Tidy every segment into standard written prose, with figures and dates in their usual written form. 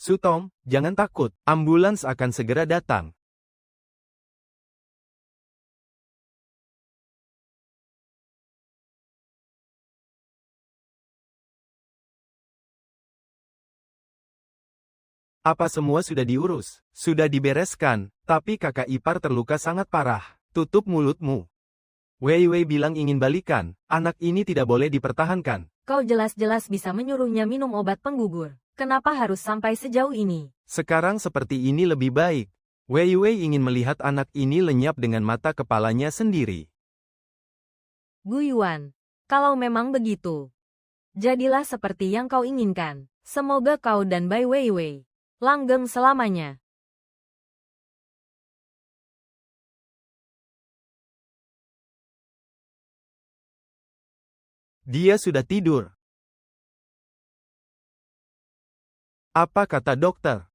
Sutong, jangan takut, ambulans akan segera datang. Apa semua sudah diurus? Sudah dibereskan, tapi kakak ipar terluka sangat parah. Tutup mulutmu. Wei Wei bilang ingin balikan, anak ini tidak boleh dipertahankan. Kau jelas-jelas bisa menyuruhnya minum obat penggugur. Kenapa harus sampai sejauh ini? Sekarang seperti ini lebih baik. Wei Wei ingin melihat anak ini lenyap dengan mata kepalanya sendiri. Gu Yuan, kalau memang begitu, jadilah seperti yang kau inginkan. Semoga kau dan Bai Weiwei langgeng selamanya. Dia sudah tidur. Apa kata dokter?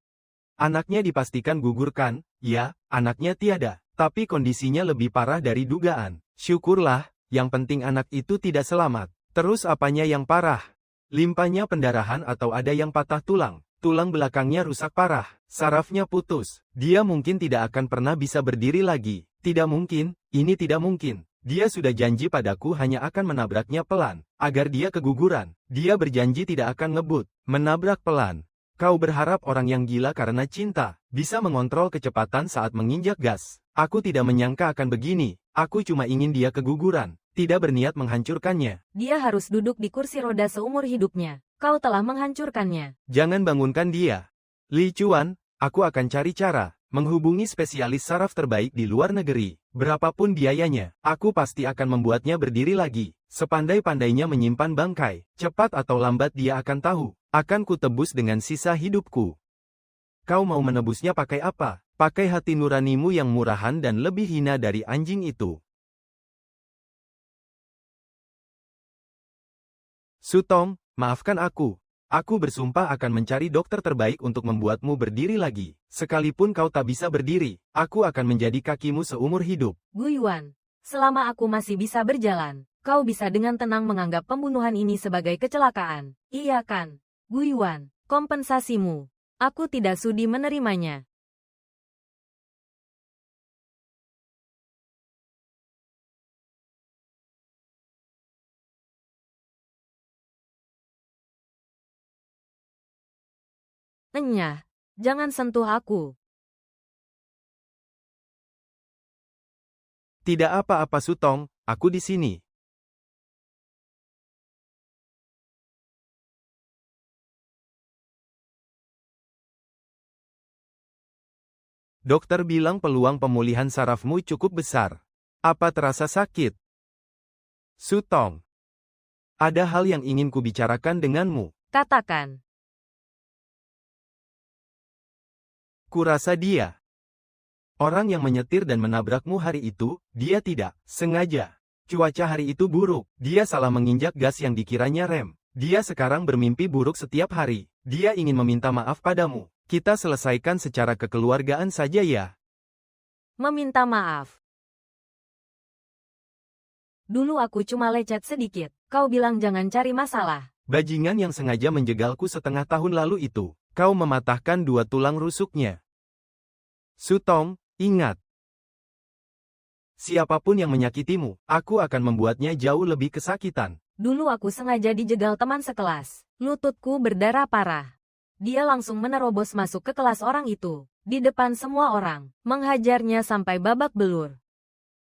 Anaknya dipastikan gugur kan? Ya, anaknya tiada. Tapi kondisinya lebih parah dari dugaan. Syukurlah, yang penting anak itu tidak selamat. Terus apanya yang parah? Limpanya pendarahan atau ada yang patah tulang? Tulang belakangnya rusak parah. Sarafnya putus. Dia mungkin tidak akan pernah bisa berdiri lagi. Tidak mungkin, ini tidak mungkin. Dia sudah janji padaku hanya akan menabraknya pelan, agar dia keguguran. Dia berjanji tidak akan ngebut, menabrak pelan. Kau berharap orang yang gila karena cinta, bisa mengontrol kecepatan saat menginjak gas. Aku tidak menyangka akan begini, aku cuma ingin dia keguguran, tidak berniat menghancurkannya. Dia harus duduk di kursi roda seumur hidupnya. Kau telah menghancurkannya. Jangan bangunkan dia. Li Chuan, aku akan cari cara, menghubungi spesialis saraf terbaik di luar negeri. Berapapun biayanya, aku pasti akan membuatnya berdiri lagi. Sepandai-pandainya menyimpan bangkai, cepat atau lambat dia akan tahu. Akan kutebus dengan sisa hidupku. Kau mau menebusnya pakai apa? Pakai hati nuranimu yang murahan dan lebih hina dari anjing itu. Sutong, maafkan aku. Aku bersumpah akan mencari dokter terbaik untuk membuatmu berdiri lagi. Sekalipun kau tak bisa berdiri, aku akan menjadi kakimu seumur hidup. Gu Yuan, selama aku masih bisa berjalan, kau bisa dengan tenang menganggap pembunuhan ini sebagai kecelakaan. Iya kan? Gu Yuan, kompensasimu. Aku tidak sudi menerimanya. Enyah, jangan sentuh aku. Tidak apa-apa Sutong, aku di sini. Dokter bilang peluang pemulihan sarafmu cukup besar. Apa terasa sakit? Sutong, ada hal yang ingin kubicarakan denganmu. Katakan. Kurasa dia. Orang yang menyetir dan menabrakmu hari itu, dia tidak sengaja. Cuaca hari itu buruk, dia salah menginjak gas yang dikiranya rem. Dia sekarang bermimpi buruk setiap hari. Dia ingin meminta maaf padamu. Kita selesaikan secara kekeluargaan saja ya. Meminta maaf. Dulu aku cuma lecet sedikit. Kau bilang jangan cari masalah. Bajingan yang sengaja menjegalku setengah tahun lalu itu. Kau mematahkan 2 tulang rusuknya. Sutong, ingat. Siapapun yang menyakitimu, aku akan membuatnya jauh lebih kesakitan. Dulu aku sengaja dijegal teman sekelas. Lututku berdarah parah. Dia langsung menerobos masuk ke kelas orang itu. Di depan semua orang. Menghajarnya sampai babak belur.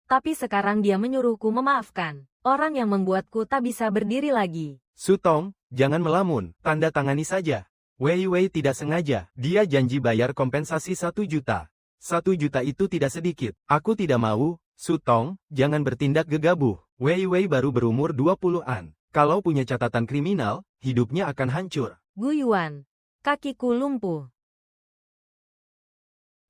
Tapi sekarang dia menyuruhku memaafkan. Orang yang membuatku tak bisa berdiri lagi. Sutong, jangan melamun, tanda tangani saja. Wei Wei tidak sengaja, dia janji bayar kompensasi 1 juta. 1 juta itu tidak sedikit, aku tidak mau. Sutong, jangan bertindak gegabah. Wei Wei baru berumur 20-an. Kalau punya catatan kriminal, hidupnya akan hancur. Gu Yuan, kakiku lumpuh.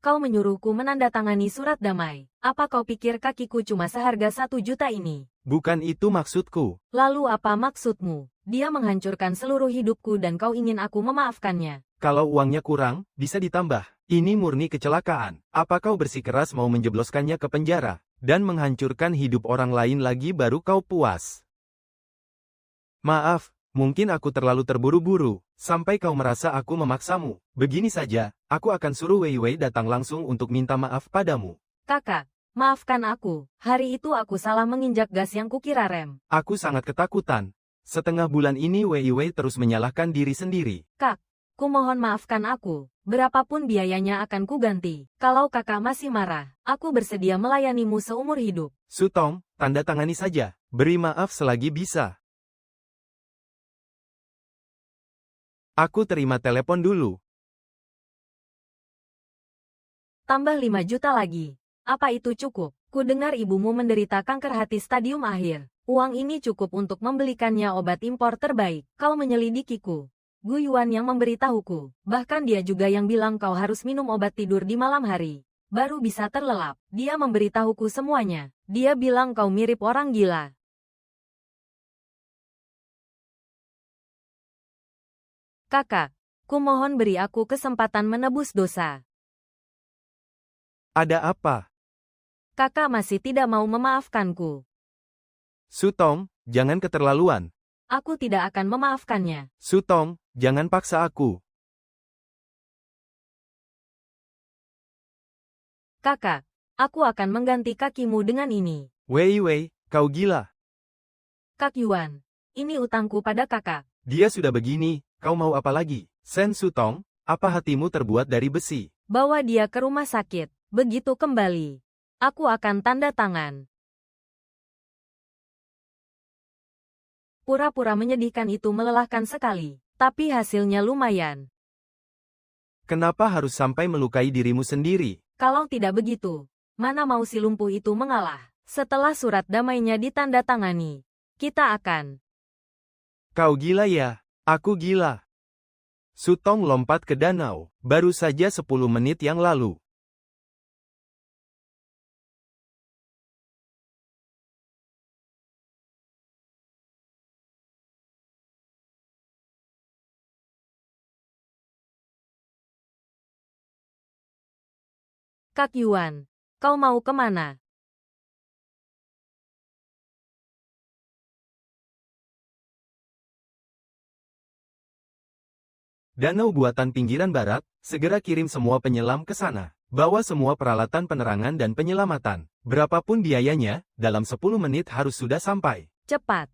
Kau menyuruhku menandatangani surat damai. Apa kau pikir kakiku cuma seharga 1 juta ini? Bukan itu maksudku. Lalu apa maksudmu? Dia menghancurkan seluruh hidupku dan kau ingin aku memaafkannya. Kalau uangnya kurang, bisa ditambah. Ini murni kecelakaan. Apa kau bersikeras mau menjebloskannya ke penjara, dan menghancurkan hidup orang lain lagi baru kau puas? Maaf, Mungkin aku terlalu terburu-buru, sampai kau merasa aku memaksamu. Begini saja, aku akan suruh Wei Wei datang langsung untuk minta maaf padamu. Kakak, maafkan aku. Hari itu aku salah menginjak gas yang kukira rem. Aku sangat ketakutan. Setengah bulan ini Wei Wei terus menyalahkan diri sendiri. Kak, kumohon maafkan aku. Berapapun biayanya akan kuganti. Kalau kakak masih marah, aku bersedia melayanimu seumur hidup. Sutong, tanda tangani saja. Beri maaf selagi bisa. Aku terima telepon dulu. Tambah 5 juta lagi. Apa itu cukup? Ku dengar ibumu menderita kanker hati stadium akhir. Uang ini cukup untuk membelikannya obat impor terbaik. Kau menyelidikiku. Gu Yuan yang memberitahuku. Bahkan dia juga yang bilang kau harus minum obat tidur di malam hari. Baru bisa terlelap. Dia memberitahuku semuanya. Dia bilang kau mirip orang gila. Kakak, kumohon beri aku kesempatan menebus dosa. Ada apa? Kakak masih tidak mau memaafkanku. Sutong, jangan keterlaluan. Aku tidak akan memaafkannya. Sutong, jangan paksa aku. Kakak, aku akan mengganti kakimu dengan ini. Wei Wei, kau gila. Kak Yuan, ini utangku pada kakak. Dia sudah begini, kau mau apa lagi? Sen Sutong, apa hatimu terbuat dari besi? Bawa dia ke rumah sakit. Begitu kembali, aku akan tanda tangan. Pura-pura menyedihkan itu melelahkan sekali, tapi hasilnya lumayan. Kenapa harus sampai melukai dirimu sendiri? Kalau tidak begitu, mana mau si lumpuh itu mengalah? Setelah surat damainya ditandatangani, kita akan... Kau gila ya? Aku gila. Sutong lompat ke danau, baru saja 10 menit yang lalu. Kak Yuan, kau mau kemana? Danau buatan pinggiran barat, segera kirim semua penyelam ke sana. Bawa semua peralatan penerangan dan penyelamatan. Berapapun biayanya, dalam 10 menit harus sudah sampai. Cepat.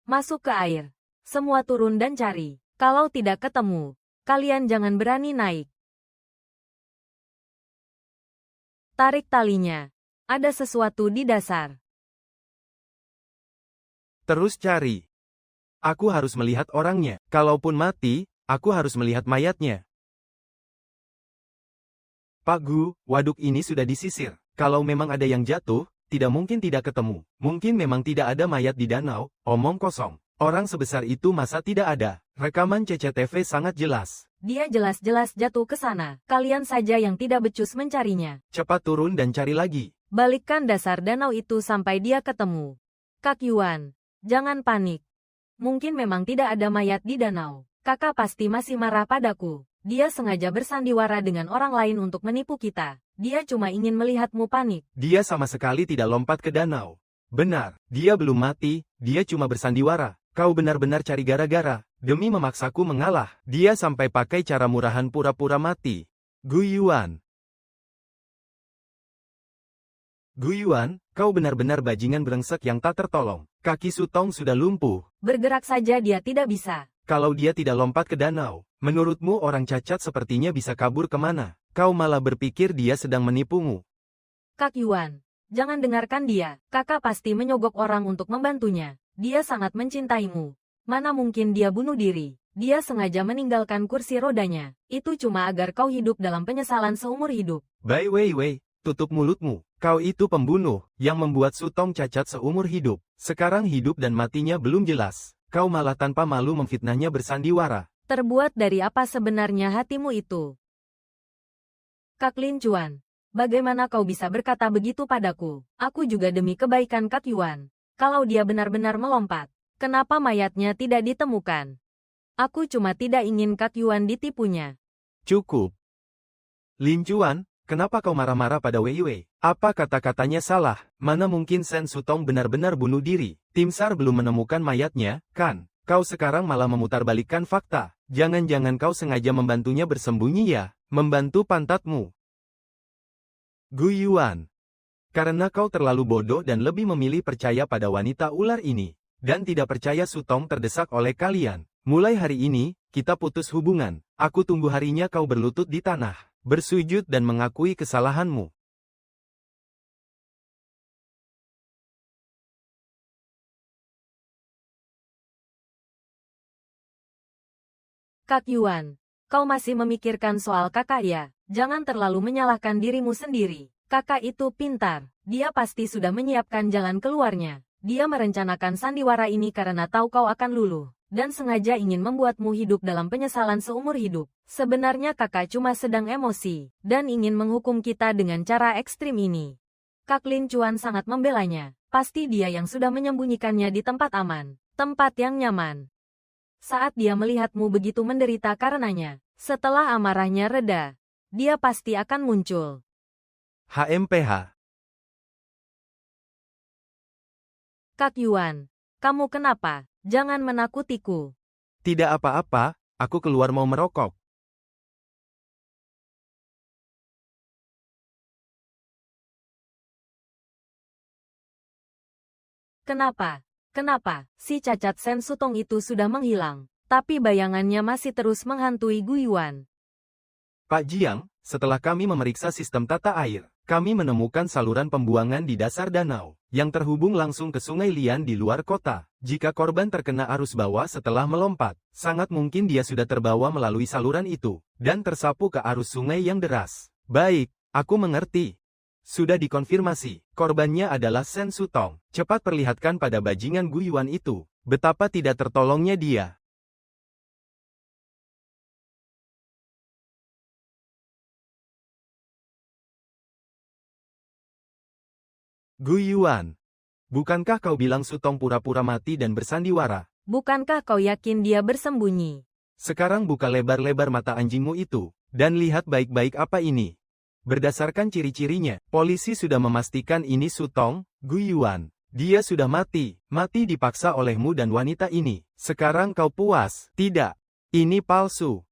Masuk ke air. Semua turun dan cari. Kalau tidak ketemu, kalian jangan berani naik. Tarik talinya. Ada sesuatu di dasar. Terus cari. Aku harus melihat orangnya. Kalaupun mati, aku harus melihat mayatnya. Pak Gu, waduk ini sudah disisir. Kalau memang ada yang jatuh, tidak mungkin tidak ketemu. Mungkin memang tidak ada mayat di danau, omong kosong. Orang sebesar itu masa tidak ada. Rekaman CCTV sangat jelas. Dia jelas-jelas jatuh ke sana. Kalian saja yang tidak becus mencarinya. Cepat turun dan cari lagi. Balikkan dasar danau itu sampai dia ketemu. Kak Yuan, jangan panik. Mungkin memang tidak ada mayat di danau. Kakak pasti masih marah padaku. Dia sengaja bersandiwara dengan orang lain untuk menipu kita. Dia cuma ingin melihatmu panik. Dia sama sekali tidak lompat ke danau. Benar, dia belum mati, dia cuma bersandiwara. Kau benar-benar cari gara-gara, demi memaksaku mengalah. Dia sampai pakai cara murahan pura-pura mati. Gu Yuan. Gu Yuan, kau benar-benar bajingan brengsek yang tak tertolong. Kaki Sutong sudah lumpuh. Bergerak saja dia tidak bisa. Kalau dia tidak lompat ke danau, menurutmu orang cacat sepertinya bisa kabur kemana? Kau malah berpikir dia sedang menipumu. Kak Yuan, jangan dengarkan dia. Kakak pasti menyogok orang untuk membantunya. Dia sangat mencintaimu. Mana mungkin dia bunuh diri. Dia sengaja meninggalkan kursi rodanya. Itu cuma agar kau hidup dalam penyesalan seumur hidup. Bai Wei Wei, tutup mulutmu. Kau itu pembunuh, yang membuat Sutong cacat seumur hidup. Sekarang hidup dan matinya belum jelas. Kau malah tanpa malu memfitnahnya bersandiwara. Terbuat dari apa sebenarnya hatimu itu? Kak Lin Chuan, bagaimana kau bisa berkata begitu padaku? Aku juga demi kebaikan Kak Yuan. Kalau dia benar-benar melompat, kenapa mayatnya tidak ditemukan? Aku cuma tidak ingin Kak Yuan ditipunya. Cukup. Lin Chuan, kenapa kau marah-marah pada Wei Wei? Apa kata-katanya salah? Mana mungkin Sen Sutong benar-benar bunuh diri? Tim SAR belum menemukan mayatnya, kan? Kau sekarang malah memutarbalikkan fakta. Jangan-jangan kau sengaja membantunya bersembunyi ya? Membantu pantatmu. Gu Yuan. Karena kau terlalu bodoh dan lebih memilih percaya pada wanita ular ini. Dan tidak percaya Sutong terdesak oleh kalian. Mulai hari ini, kita putus hubungan. Aku tunggu harinya kau berlutut di tanah, bersujud dan mengakui kesalahanmu. Kak Yuan, kau masih memikirkan soal kakak ya? Jangan terlalu menyalahkan dirimu sendiri. Kakak itu pintar. Dia pasti sudah menyiapkan jalan keluarnya. Dia merencanakan sandiwara ini karena tahu kau akan luluh, dan sengaja ingin membuatmu hidup dalam penyesalan seumur hidup. Sebenarnya kakak cuma sedang emosi, dan ingin menghukum kita dengan cara ekstrim ini. Kak Lin Chuan sangat membelanya. Pasti dia yang sudah menyembunyikannya di tempat aman, tempat yang nyaman. Saat dia melihatmu begitu menderita karenanya, setelah amarahnya reda, dia pasti akan muncul. HMPH. Kak Yuan, kamu kenapa? Jangan menakutiku. Tidak apa-apa, aku keluar mau merokok. Kenapa? Kenapa? Si cacat Sen Sutong itu sudah menghilang, tapi bayangannya masih terus menghantui Gu Yuan. Pak Jiang, setelah kami memeriksa sistem tata air, kami menemukan saluran pembuangan di dasar danau, yang terhubung langsung ke Sungai Lian di luar kota. Jika korban terkena arus bawah setelah melompat, sangat mungkin dia sudah terbawa melalui saluran itu, dan tersapu ke arus sungai yang deras. Baik, aku mengerti. Sudah dikonfirmasi, korbannya adalah Sen Sutong. Cepat perlihatkan pada bajingan Gu Yuan itu, betapa tidak tertolongnya dia. Gu Yuan, bukankah kau bilang Sutong pura-pura mati dan bersandiwara? Bukankah kau yakin dia bersembunyi? Sekarang buka lebar-lebar mata anjingmu itu, dan lihat baik-baik apa ini. Berdasarkan ciri-cirinya, polisi sudah memastikan ini Sutong, Gu Yuan. Dia sudah mati dipaksa olehmu dan wanita ini. Sekarang kau puas? Tidak, ini palsu.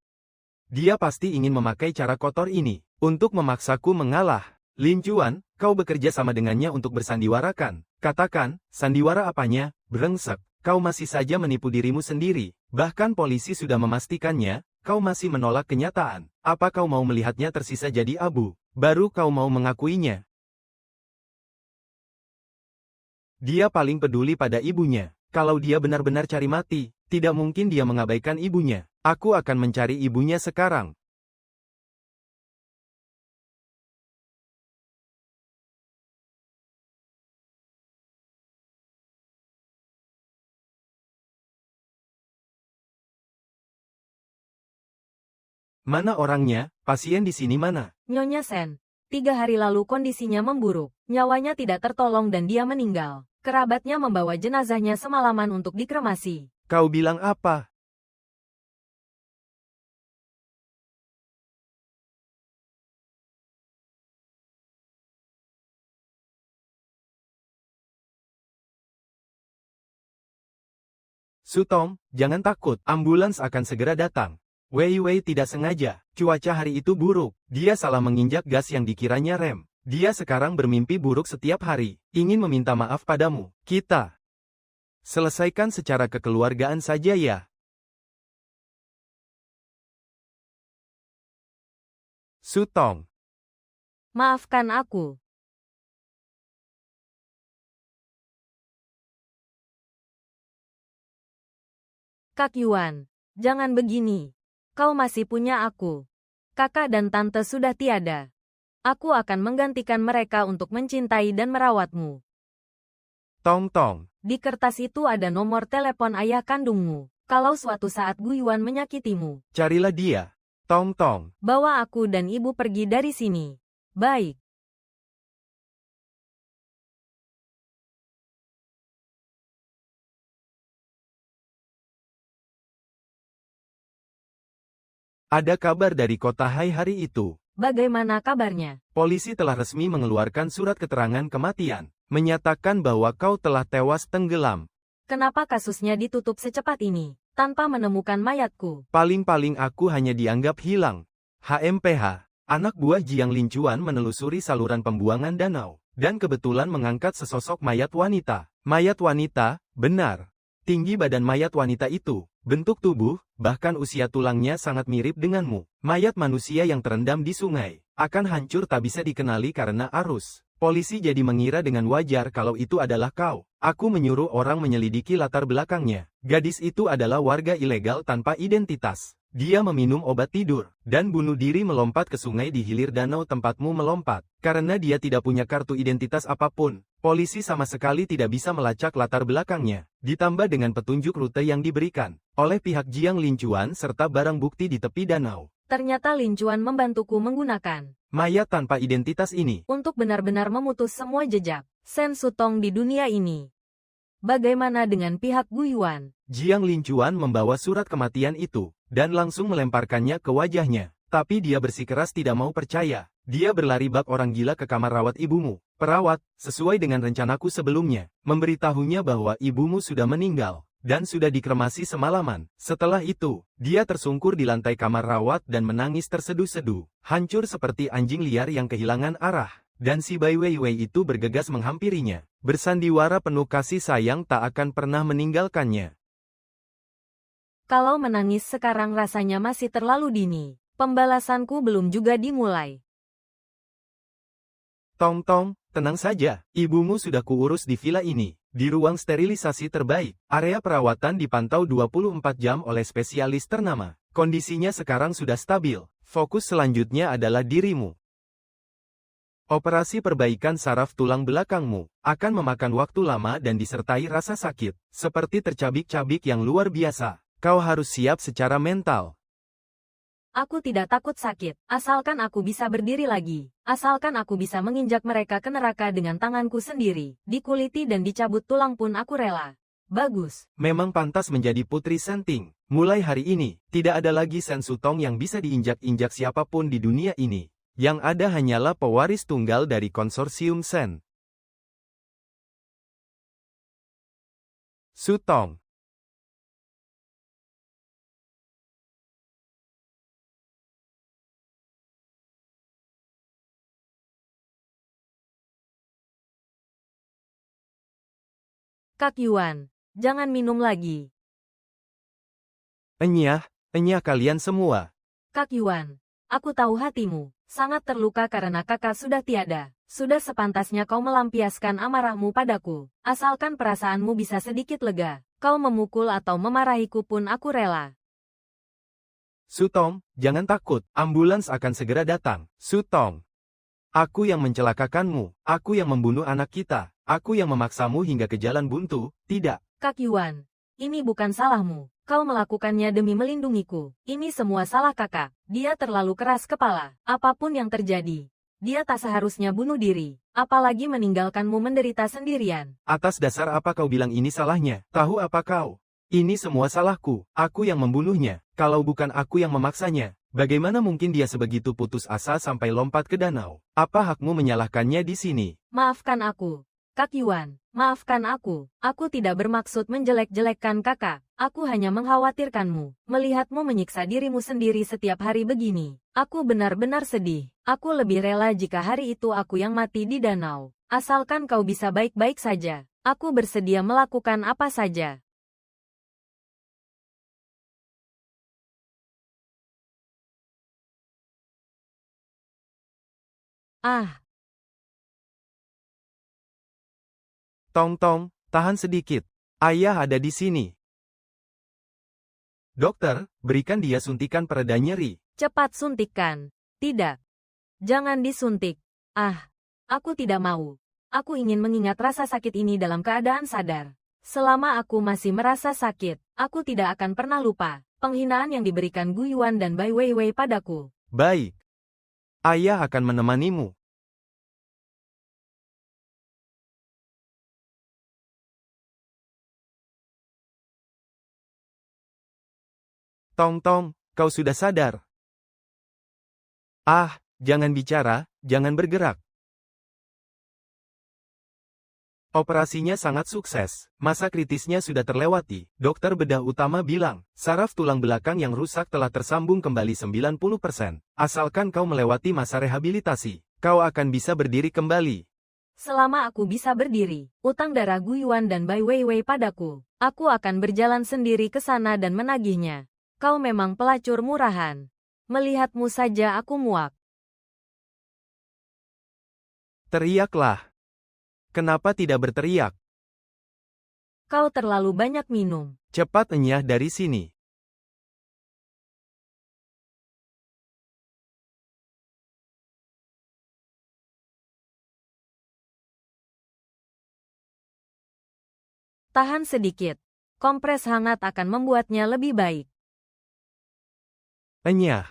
Dia pasti ingin memakai cara kotor ini, untuk memaksaku mengalah. Lin Chuan, kau bekerja sama dengannya untuk bersandiwarakan. Katakan, sandiwara apanya, brengsek. Kau masih saja menipu dirimu sendiri. Bahkan polisi sudah memastikannya, kau masih menolak kenyataan. Apa kau mau melihatnya tersisa jadi abu? Baru kau mau mengakuinya. Dia paling peduli pada ibunya. Kalau dia benar-benar cari mati, tidak mungkin dia mengabaikan ibunya. Aku akan mencari ibunya sekarang. Mana orangnya? Pasien di sini mana? Nyonya Sen, 3 hari lalu kondisinya memburuk, nyawanya tidak tertolong dan dia meninggal. Kerabatnya membawa jenazahnya semalaman untuk dikremasi. Kau bilang apa? Sutong, jangan takut, ambulans akan segera datang. Wei Wei tidak sengaja, cuaca hari itu buruk, dia salah menginjak gas yang dikiranya rem. Dia sekarang bermimpi buruk setiap hari, ingin meminta maaf padamu. Kita selesaikan secara kekeluargaan saja ya. Sutong, Maafkan aku. Kak Yuan, jangan begini. Kau masih punya aku. Kakak dan tante sudah tiada. Aku akan menggantikan mereka untuk mencintai dan merawatmu. Tong Tong, Di kertas itu ada nomor telepon ayah kandungmu. Kalau suatu saat Gu Yuan menyakitimu, carilah dia. Tong Tong, bawa aku dan ibu pergi dari sini. Baik. ada kabar dari kota Hai hari itu. Bagaimana kabarnya? Polisi telah resmi mengeluarkan surat keterangan kematian, menyatakan bahwa kau telah tewas tenggelam. Kenapa kasusnya ditutup secepat ini, tanpa menemukan mayatku? Paling-paling aku hanya dianggap hilang. HMPH, anak buah Jiang Lincuan menelusuri saluran pembuangan danau, dan kebetulan mengangkat sesosok mayat wanita. Mayat wanita, benar. Tinggi badan mayat wanita itu, bentuk tubuh, bahkan usia tulangnya sangat mirip denganmu. Mayat manusia yang terendam di sungai, akan hancur tak bisa dikenali karena arus. Polisi jadi mengira dengan wajar kalau itu adalah kau. Aku menyuruh orang menyelidiki latar belakangnya. Gadis itu adalah warga ilegal tanpa identitas. Dia meminum obat tidur, dan bunuh diri melompat ke sungai di hilir danau tempatmu melompat. Karena dia tidak punya kartu identitas apapun, polisi sama sekali tidak bisa melacak latar belakangnya. Ditambah dengan petunjuk rute yang diberikan oleh pihak Jiang Lincuan serta barang bukti di tepi danau. Ternyata Lincuan membantuku menggunakan mayat tanpa identitas ini untuk benar-benar memutus semua jejak Sen Sutong di dunia ini. Bagaimana dengan pihak Guyuan? Jiang Lincuan membawa surat kematian itu, dan langsung melemparkannya ke wajahnya. Tapi dia bersikeras tidak mau percaya. Dia berlari bak orang gila ke kamar rawat ibumu. Perawat, sesuai dengan rencanaku sebelumnya, memberitahunya bahwa ibumu sudah meninggal, dan sudah dikremasi semalaman. Setelah itu, dia tersungkur di lantai kamar rawat dan menangis terseduh-seduh, hancur seperti anjing liar yang kehilangan arah. Dan si Bai Weiwei itu bergegas menghampirinya, bersandiwara penuh kasih sayang tak akan pernah meninggalkannya. Kalau menangis sekarang rasanya masih terlalu dini. Pembalasanku belum juga dimulai. Tong, tenang saja, ibumu sudah kuurus di villa ini. Di ruang sterilisasi terbaik, area perawatan dipantau 24 jam oleh spesialis ternama. Kondisinya sekarang sudah stabil. Fokus selanjutnya adalah dirimu. Operasi perbaikan saraf tulang belakangmu akan memakan waktu lama dan disertai rasa sakit, seperti tercabik-cabik yang luar biasa. Kau harus siap secara mental. Aku tidak takut sakit, asalkan aku bisa berdiri lagi. Asalkan aku bisa menginjak mereka ke neraka dengan tanganku sendiri. Dikuliti dan dicabut tulang pun aku rela. Bagus. Memang pantas menjadi putri Senting. Mulai hari ini, tidak ada lagi Sen Sutong yang bisa diinjak-injak siapapun di dunia ini. Yang ada hanyalah pewaris tunggal dari konsorsium Sen Sutong. Kak Yuan, jangan minum lagi. Enyah kalian semua. Kak Yuan, aku tahu hatimu sangat terluka karena kakak sudah tiada. Sudah sepantasnya kau melampiaskan amarahmu padaku. Asalkan perasaanmu bisa sedikit lega. Kau memukul atau memarahiku pun aku rela. Sutong, jangan takut, ambulans akan segera datang. Sutong, aku yang mencelakakanmu, aku yang membunuh anak kita, aku yang memaksamu hingga ke jalan buntu, tidak. Kak Yuan, ini bukan salahmu. Kau melakukannya demi melindungiku. Ini semua salah kakak. Dia terlalu keras kepala. Apapun yang terjadi, dia tak seharusnya bunuh diri. Apalagi meninggalkanmu menderita sendirian. Atas dasar apa kau bilang ini salahnya? Tahu apa kau? Ini semua salahku. Aku yang membunuhnya. Kalau bukan aku yang memaksanya, bagaimana mungkin dia sebegitu putus asa sampai lompat ke danau? Apa hakmu menyalahkannya di sini? Maafkan aku. Kak Yuan, maafkan aku. Aku tidak bermaksud menjelek-jelekkan kakak. Aku hanya mengkhawatirkanmu. Melihatmu menyiksa dirimu sendiri setiap hari begini. Aku benar-benar sedih. Aku lebih rela jika hari itu aku yang mati di danau. Asalkan kau bisa baik-baik saja. Aku bersedia melakukan apa saja. Ah, Tong, tahan sedikit. Ayah ada di sini. Dokter, berikan dia suntikan pereda nyeri. cepat suntikkan. Tidak. Jangan disuntik. Ah, aku tidak mau. Aku ingin mengingat rasa sakit ini dalam keadaan sadar. Selama aku masih merasa sakit, aku tidak akan pernah lupa penghinaan yang diberikan Gu Yuan dan Bai Weiwei padaku. Baik. Ayah akan menemanimu. Tong, kau sudah sadar. Ah, Jangan bicara, jangan bergerak. Operasinya sangat sukses. Masa kritisnya sudah terlewati. Dokter bedah utama bilang, saraf tulang belakang yang rusak telah tersambung kembali 90%. Asalkan kau melewati masa rehabilitasi, kau akan bisa berdiri kembali. Selama aku bisa berdiri, utang darah Gu Yuan dan Bai Weiwei padaku. Aku akan berjalan sendiri ke sana dan menagihnya. Kau memang pelacur murahan. Melihatmu saja aku muak. Teriaklah. Kenapa tidak berteriak? Kau terlalu banyak minum. Cepat enyah dari sini. Tahan sedikit. Kompres hangat akan membuatnya lebih baik. Enyah.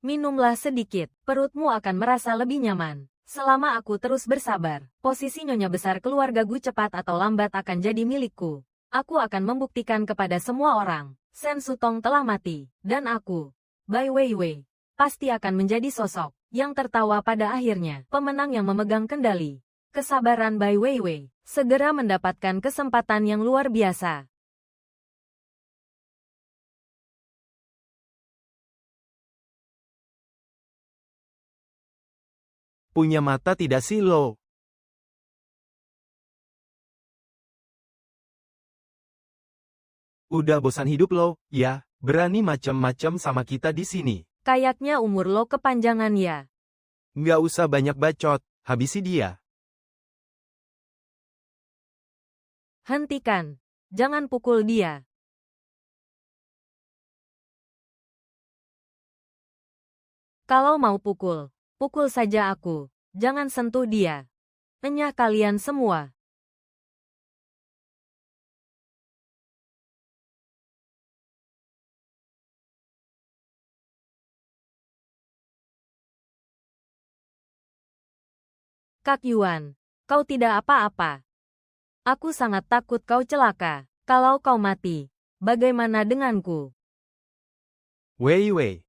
Minumlah sedikit, perutmu akan merasa lebih nyaman. Selama aku terus bersabar, posisi nyonya besar keluarga Gu cepat atau lambat akan jadi milikku. Aku akan membuktikan kepada semua orang, Sen Sutong telah mati, dan aku, Bai Weiwei, pasti akan menjadi sosok yang tertawa pada akhirnya, pemenang yang memegang kendali. Kesabaran Bai Weiwei, segera mendapatkan kesempatan yang luar biasa. Punya mata tidak sih lo? Udah bosan hidup lo, ya? Berani macem-macem sama kita di sini. Kayaknya umur lo kepanjangan ya. Nggak usah banyak bacot, habisi dia. Hentikan. Jangan pukul dia. Kalau mau pukul, pukul saja aku. Jangan sentuh dia. Enyah kalian semua. Kak Yuan, kau tidak apa-apa. Aku sangat takut kau celaka. Kalau kau mati, bagaimana denganku? Weiwei.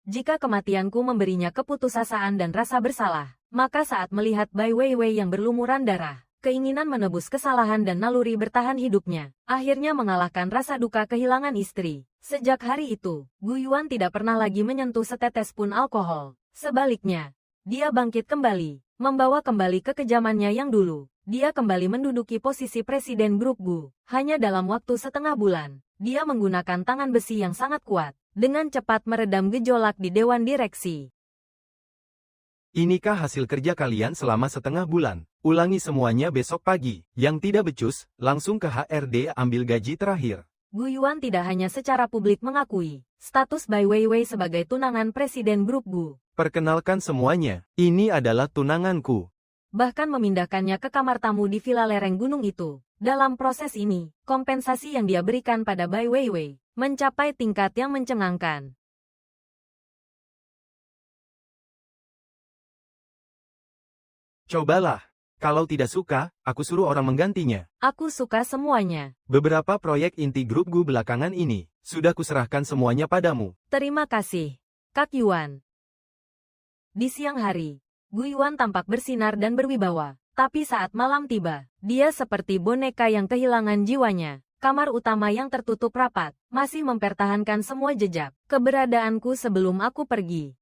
Jika kematianku memberinya keputusasaan dan rasa bersalah, maka saat melihat Bai Weiwei yang berlumuran darah, keinginan menebus kesalahan dan naluri bertahan hidupnya, akhirnya mengalahkan rasa duka kehilangan istri. Sejak hari itu, Gu Yuan tidak pernah lagi menyentuh setetes pun alkohol. Sebaliknya, dia bangkit kembali, membawa kembali kekejamannya yang dulu. Dia kembali menduduki posisi presiden grup Gu. Hanya dalam waktu setengah bulan, dia menggunakan tangan besi yang sangat kuat, dengan cepat meredam gejolak di Dewan Direksi. Inikah hasil kerja kalian selama setengah bulan? Ulangi semuanya besok pagi. Yang tidak becus, langsung ke HRD ambil gaji terakhir. Gu Yuan tidak hanya secara publik mengakui status Bai Weiwei sebagai tunangan presiden grup Gu. Perkenalkan semuanya, ini adalah tunanganku. Bahkan memindahkannya ke kamar tamu di villa lereng gunung itu. Dalam proses ini, kompensasi yang dia berikan pada Bai Weiwei mencapai tingkat yang mencengangkan. Cobalah. Kalau tidak suka, aku suruh orang menggantinya. Aku suka semuanya. Beberapa proyek inti grup Gu belakangan ini, sudah kuserahkan semuanya padamu. Terima kasih, Kak Yuan. Di siang hari, Gu Yuan tampak bersinar dan berwibawa. Tapi saat malam tiba, dia seperti boneka yang kehilangan jiwanya. Kamar utama yang tertutup rapat, masih mempertahankan semua jejak keberadaanku sebelum aku pergi.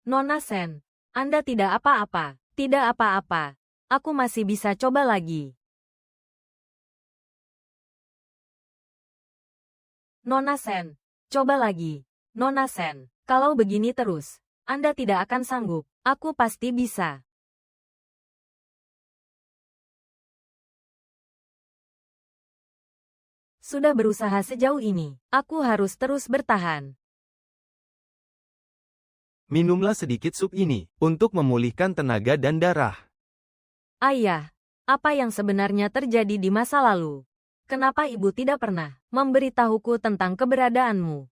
Nona Sen, Anda tidak apa-apa, tidak apa-apa. Aku masih bisa coba lagi. Nona Sen, coba lagi. Nona Sen, kalau begini terus, Anda tidak akan sanggup. Aku pasti bisa. Sudah berusaha sejauh ini, aku harus terus bertahan. Minumlah sedikit sup ini, untuk memulihkan tenaga dan darah. Ayah, apa yang sebenarnya terjadi di masa lalu? Kenapa ibu tidak pernah memberitahuku tentang keberadaanmu?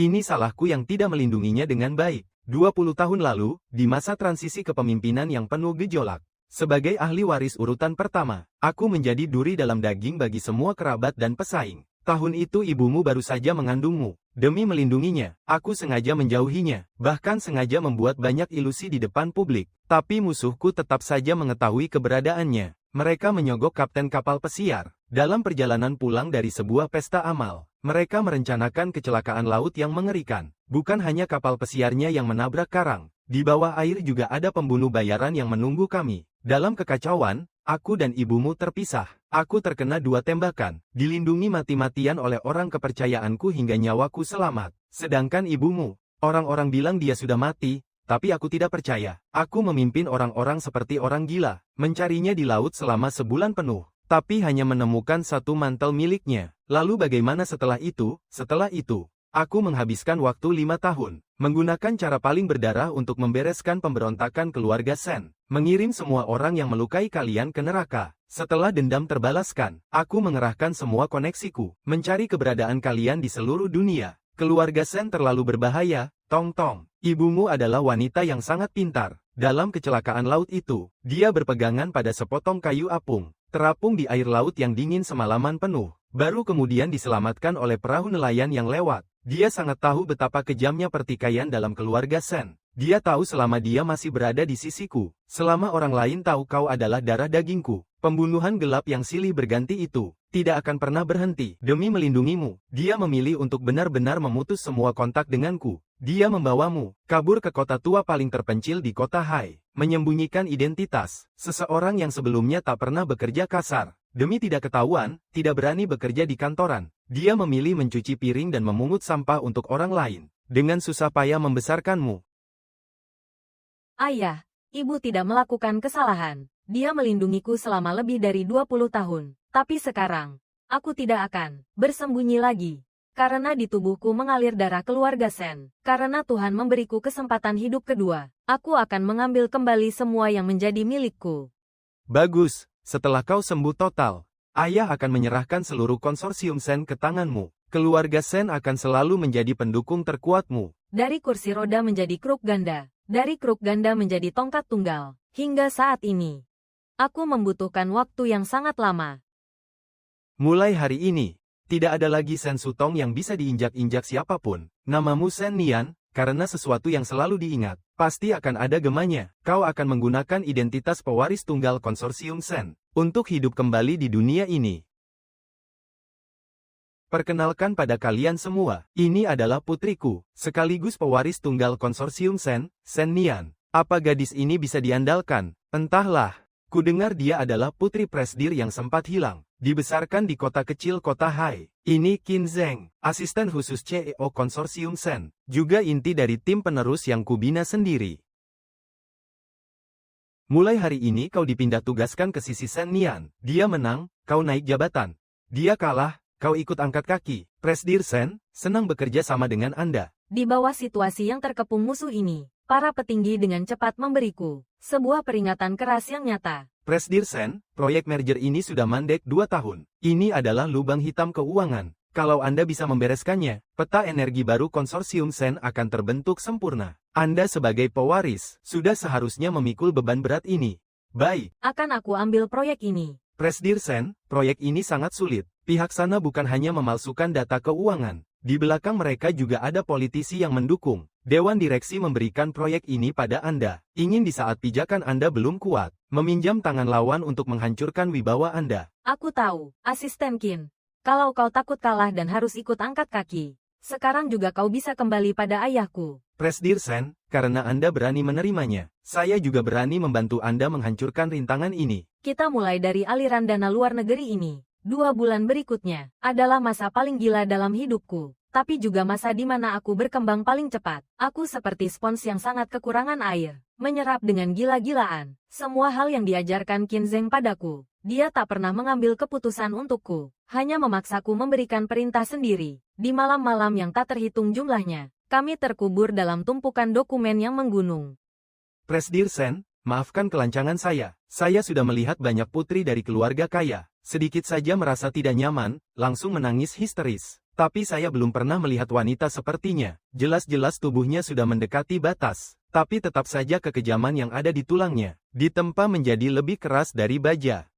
Ini salahku yang tidak melindunginya dengan baik. 20 tahun lalu, di masa transisi kepemimpinan yang penuh gejolak, Sebagai ahli waris urutan pertama, aku menjadi duri dalam daging bagi semua kerabat dan pesaing. Tahun itu ibumu baru saja mengandungmu. Demi melindunginya, aku sengaja menjauhinya, bahkan sengaja membuat banyak ilusi di depan publik. Tapi musuhku tetap saja mengetahui keberadaannya. Mereka menyogok kapten kapal pesiar. Dalam perjalanan pulang dari sebuah pesta amal, mereka merencanakan kecelakaan laut yang mengerikan. Bukan hanya kapal pesiarnya yang menabrak karang, di bawah air juga ada pembunuh bayaran yang menunggu kami. Dalam kekacauan, aku dan ibumu terpisah. Aku terkena 2 tembakan, dilindungi mati-matian oleh orang kepercayaanku hingga nyawaku selamat. Sedangkan ibumu, orang-orang bilang dia sudah mati, tapi aku tidak percaya. Aku memimpin orang-orang seperti orang gila, mencarinya di laut selama sebulan penuh, tapi hanya menemukan 1 mantel miliknya. Lalu bagaimana setelah itu? Setelah itu, aku menghabiskan waktu 5 tahun, menggunakan cara paling berdarah untuk membereskan pemberontakan keluarga Sen, mengirim semua orang yang melukai kalian ke neraka. Setelah dendam terbalaskan, aku mengerahkan semua koneksiku, mencari keberadaan kalian di seluruh dunia. Keluarga Sen terlalu berbahaya, Tong Tong. Ibumu adalah wanita yang sangat pintar. Dalam kecelakaan laut itu, dia berpegangan pada sepotong kayu apung, terapung di air laut yang dingin semalaman penuh, baru kemudian diselamatkan oleh perahu nelayan yang lewat. Dia sangat tahu betapa kejamnya pertikaian dalam keluarga Sen. Dia tahu selama dia masih berada di sisiku, selama orang lain tahu kau adalah darah dagingku, pembunuhan gelap yang silih berganti itu tidak akan pernah berhenti. Demi melindungimu, dia memilih untuk benar-benar memutus semua kontak denganku. Dia membawamu kabur ke kota tua paling terpencil di kota Hai, menyembunyikan identitas seseorang yang sebelumnya tak pernah bekerja kasar. Demi tidak ketahuan, tidak berani bekerja di kantoran, dia memilih mencuci piring dan memungut sampah untuk orang lain, dengan susah payah membesarkanmu. Ayah, ibu tidak melakukan kesalahan. Dia melindungiku selama lebih dari 20 tahun. Tapi sekarang, aku tidak akan bersembunyi lagi. Karena di tubuhku mengalir darah keluarga Sen. Karena Tuhan memberiku kesempatan hidup kedua, aku akan mengambil kembali semua yang menjadi milikku. Bagus, setelah kau sembuh total, ayah akan menyerahkan seluruh konsorsium Sen ke tanganmu. Keluarga Sen akan selalu menjadi pendukung terkuatmu. Dari kursi roda menjadi kruk ganda. Dari kruk ganda menjadi tongkat tunggal. Hingga saat ini, aku membutuhkan waktu yang sangat lama. Mulai hari ini, tidak ada lagi Sen Sutong yang bisa diinjak-injak siapapun. Namamu Sen Nian, karena sesuatu yang selalu diingat, pasti akan ada gemanya. Kau akan menggunakan identitas pewaris tunggal konsorsium Sen untuk hidup kembali di dunia ini. Perkenalkan pada kalian semua, ini adalah putriku, sekaligus pewaris tunggal konsorsium Sen, Sen Nian. Apa gadis ini bisa diandalkan? Entahlah, kudengar dia adalah putri presdir yang sempat hilang, dibesarkan di kota kecil kota Hai. Ini Qin Zheng, asisten khusus CEO konsorsium Sen, juga inti dari tim penerus yang kubina sendiri. Mulai hari ini kau dipindah tugaskan ke sisi Sen Nian. Dia menang, kau naik jabatan. Dia kalah, kau ikut angkat kaki. Presdir Sen, senang bekerja sama dengan Anda. Di bawah situasi yang terkepung musuh ini, para petinggi dengan cepat memberiku sebuah peringatan keras yang nyata. Presdir Sen, proyek merger ini sudah mandek 2 tahun. Ini adalah lubang hitam keuangan. Kalau Anda bisa membereskannya, peta energi baru konsorsium Sen akan terbentuk sempurna. Anda sebagai pewaris, sudah seharusnya memikul beban berat ini. Baik. Akan aku ambil proyek ini. Presdir Sen, proyek ini sangat sulit. Pihak sana bukan hanya memalsukan data keuangan. Di belakang mereka juga ada politisi yang mendukung. Dewan direksi memberikan proyek ini pada Anda. Ingin di saat pijakan Anda belum kuat, meminjam tangan lawan untuk menghancurkan wibawa Anda. Aku tahu, Asisten Qin. Kalau kau takut kalah dan harus ikut angkat kaki, sekarang juga kau bisa kembali pada ayahku. Presdir Sen, karena Anda berani menerimanya, saya juga berani membantu Anda menghancurkan rintangan ini. Kita mulai dari aliran dana luar negeri ini. 2 bulan berikutnya adalah masa paling gila dalam hidupku, tapi juga masa di mana aku berkembang paling cepat. Aku seperti spons yang sangat kekurangan air, menyerap dengan gila-gilaan semua hal yang diajarkan Qin Zheng padaku. Dia tak pernah mengambil keputusan untukku, hanya memaksaku memberikan perintah sendiri. Di malam-malam yang tak terhitung jumlahnya, kami terkubur dalam tumpukan dokumen yang menggunung. Presdir Sen, maafkan kelancangan saya. Saya sudah melihat banyak putri dari keluarga kaya. Sedikit saja merasa tidak nyaman, langsung menangis histeris. Tapi saya belum pernah melihat wanita sepertinya. Jelas-jelas tubuhnya sudah mendekati batas. tapi tetap saja kekejaman yang ada di tulangnya ditempa menjadi lebih keras dari baja.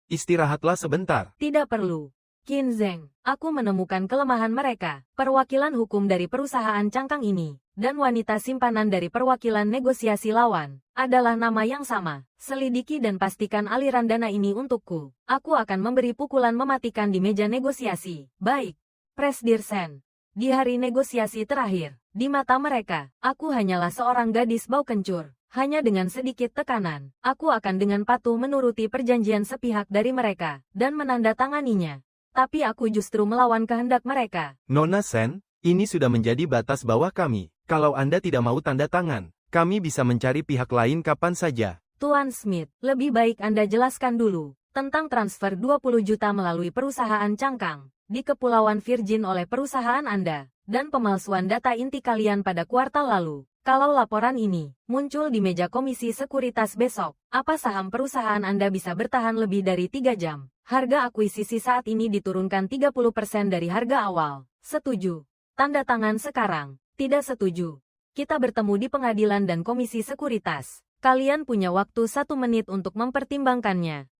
Istirahatlah sebentar. Tidak perlu. Qin Zheng, aku menemukan kelemahan mereka, perwakilan hukum dari perusahaan cangkang ini, dan wanita simpanan dari perwakilan negosiasi lawan, adalah nama yang sama. Selidiki dan pastikan aliran dana ini untukku. Aku akan memberi pukulan mematikan di meja negosiasi. Baik, Presdir Sen. Di hari negosiasi terakhir, di mata mereka, aku hanyalah seorang gadis bau kencur. Hanya dengan sedikit tekanan, aku akan dengan patuh menuruti perjanjian sepihak dari mereka, dan menandatanganinya. Tapi aku justru melawan kehendak mereka. Nona Sen, ini sudah menjadi batas bawah kami. Kalau Anda tidak mau tanda tangan, kami bisa mencari pihak lain kapan saja. Tuan Smith, lebih baik Anda jelaskan dulu tentang transfer 20 juta melalui perusahaan cangkang di Kepulauan Virgin oleh perusahaan Anda, dan pemalsuan data inti kalian pada kuartal lalu. Kalau laporan ini muncul di meja Komisi Sekuritas besok, apa saham perusahaan Anda bisa bertahan lebih dari 3 jam? Harga akuisisi saat ini diturunkan 30% dari harga awal. Setuju. Tanda tangan sekarang. Tidak setuju. Kita bertemu di pengadilan dan Komisi Sekuritas. Kalian punya waktu 1 menit untuk mempertimbangkannya.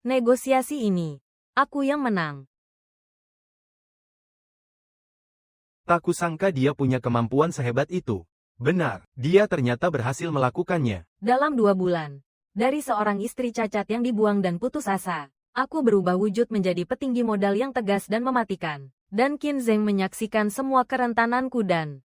Negosiasi ini, aku yang menang. Tak kusangka dia punya kemampuan sehebat itu. Benar, dia ternyata berhasil melakukannya. Dalam 2 bulan, dari seorang istri cacat yang dibuang dan putus asa, aku berubah wujud menjadi petinggi modal yang tegas dan mematikan. Dan Qin Zheng menyaksikan semua kerentananku dan...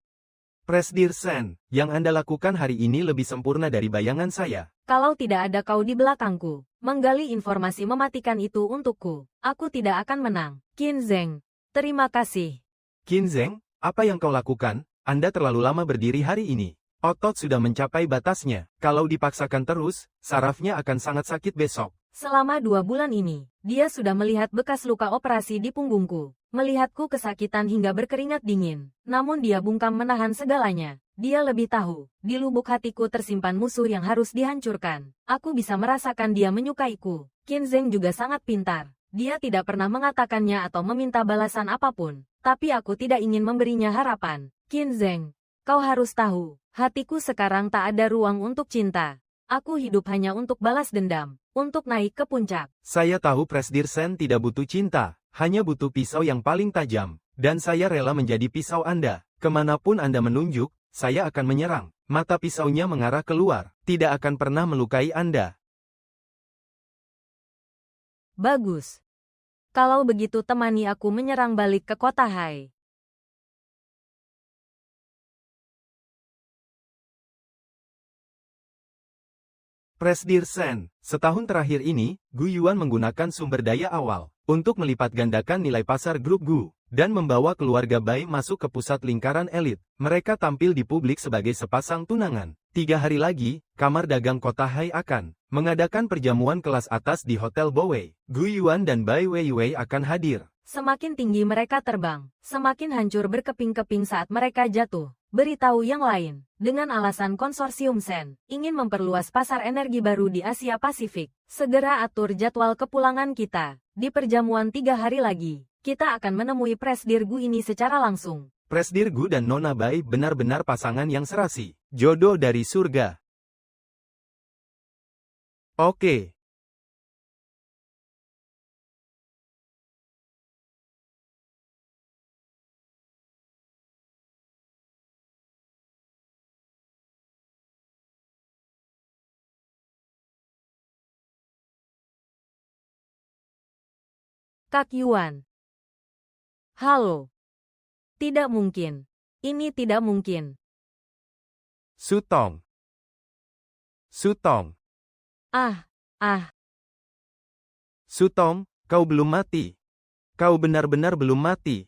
Presdir Sen, yang Anda lakukan hari ini lebih sempurna dari bayangan saya. Kalau tidak ada kau di belakangku, menggali informasi mematikan itu untukku, aku tidak akan menang. Qin Zheng, terima kasih. Qin Zheng, apa yang kau lakukan? Anda terlalu lama berdiri hari ini. Otot sudah mencapai batasnya. Kalau dipaksakan terus, sarafnya akan sangat sakit besok. Selama 2 bulan ini, dia sudah melihat bekas luka operasi di punggungku. Melihatku kesakitan hingga berkeringat dingin. Namun dia bungkam menahan segalanya. Dia lebih tahu, di lubuk hatiku tersimpan musuh yang harus dihancurkan. Aku bisa merasakan dia menyukaiku. Qin Zheng juga sangat pintar. Dia tidak pernah mengatakannya atau meminta balasan apapun. Tapi aku tidak ingin memberinya harapan. Qin Zheng, kau harus tahu, hatiku sekarang tak ada ruang untuk cinta. Aku hidup hanya untuk balas dendam, untuk naik ke puncak. Saya tahu Presdir Sen tidak butuh cinta, hanya butuh pisau yang paling tajam. Dan saya rela menjadi pisau Anda. Kemanapun Anda menunjuk, saya akan menyerang. Mata pisaunya mengarah keluar, tidak akan pernah melukai Anda. Bagus. Kalau begitu temani aku menyerang balik ke kota Hai. Presdir Sen, setahun terakhir ini, Gu Yuan menggunakan sumber daya awal untuk melipat gandakan nilai pasar grup Gu dan membawa keluarga Bai masuk ke pusat lingkaran elit. Mereka tampil di publik sebagai sepasang tunangan. 3 hari lagi, Kamar Dagang Kota Hai akan mengadakan perjamuan kelas atas di Hotel Bowei. Gu Yuan dan Bai Weiwei akan hadir. Semakin tinggi mereka terbang, semakin hancur berkeping-keping saat mereka jatuh. Beritahu yang lain, dengan alasan konsorsium Sen ingin memperluas pasar energi baru di Asia Pasifik. Segera atur jadwal kepulangan kita. Di perjamuan 3 hari lagi, kita akan menemui Presdir Gu ini secara langsung. Presdir Gu dan Nona Bai benar-benar pasangan yang serasi. Jodoh dari surga. Oke. Kak Yuan. Halo. Tidak mungkin. Ini tidak mungkin. Sutong. Sutong. Ah. Sutong, kau belum mati. Kau benar-benar belum mati.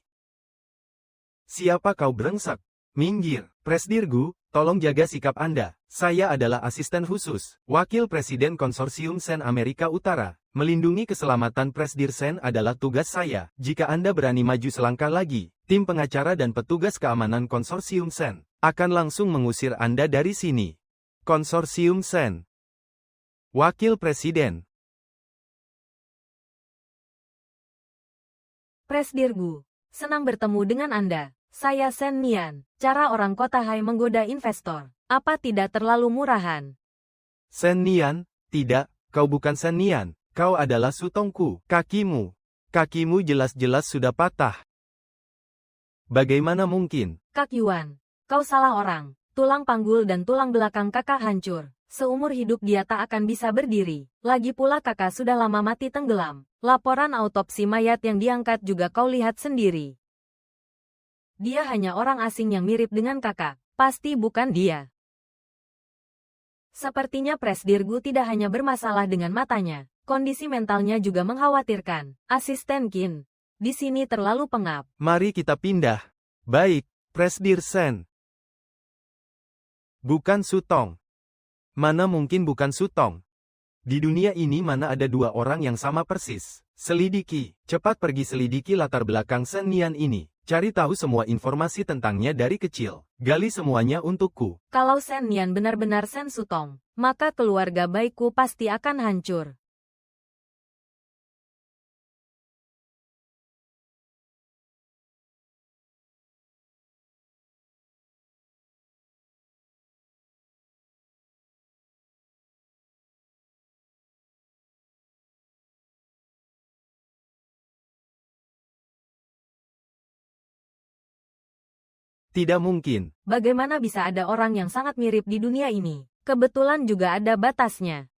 Siapa kau brengsek? Minggir. Presdir Gu, tolong jaga sikap Anda. Saya adalah asisten khusus, Wakil Presiden Konsorsium Sen Amerika Utara. Melindungi keselamatan Presdir Sen adalah tugas saya. Jika Anda berani maju selangkah lagi, tim pengacara dan petugas keamanan Konsorsium Sen akan langsung mengusir Anda dari sini. Konsorsium Sen. Wakil Presiden. Presdirgu, senang bertemu dengan Anda. Saya Sen Nian. Cara orang kota Hai menggoda investor. Apa tidak terlalu murahan? Sen Nian, tidak, kau bukan Sen Nian. Kau adalah Sutongku. Kakimu jelas-jelas sudah patah. Bagaimana mungkin? Kak Yuan, kau salah orang. Tulang panggul dan tulang belakang kakak hancur. Seumur hidup dia tak akan bisa berdiri. Lagi pula kakak sudah lama mati tenggelam. Laporan autopsi mayat yang diangkat juga kau lihat sendiri. Dia hanya orang asing yang mirip dengan kakak. Pasti bukan dia. Sepertinya Presdirgu tidak hanya bermasalah dengan matanya. Kondisi mentalnya juga mengkhawatirkan. Asisten Qin, di sini terlalu pengap. Mari kita pindah. Baik, Presdir Sen. Bukan Sutong. Mana mungkin bukan Sutong? Di dunia ini mana ada dua orang yang sama persis? Selidiki, cepat pergi selidiki latar belakang Sen Nian ini. Cari tahu semua informasi tentangnya dari kecil. Gali semuanya untukku. Kalau Sen Nian benar-benar Sen Sutong, maka keluarga baikku pasti akan hancur. Tidak mungkin. Bagaimana bisa ada orang yang sangat mirip di dunia ini? Kebetulan juga ada batasnya.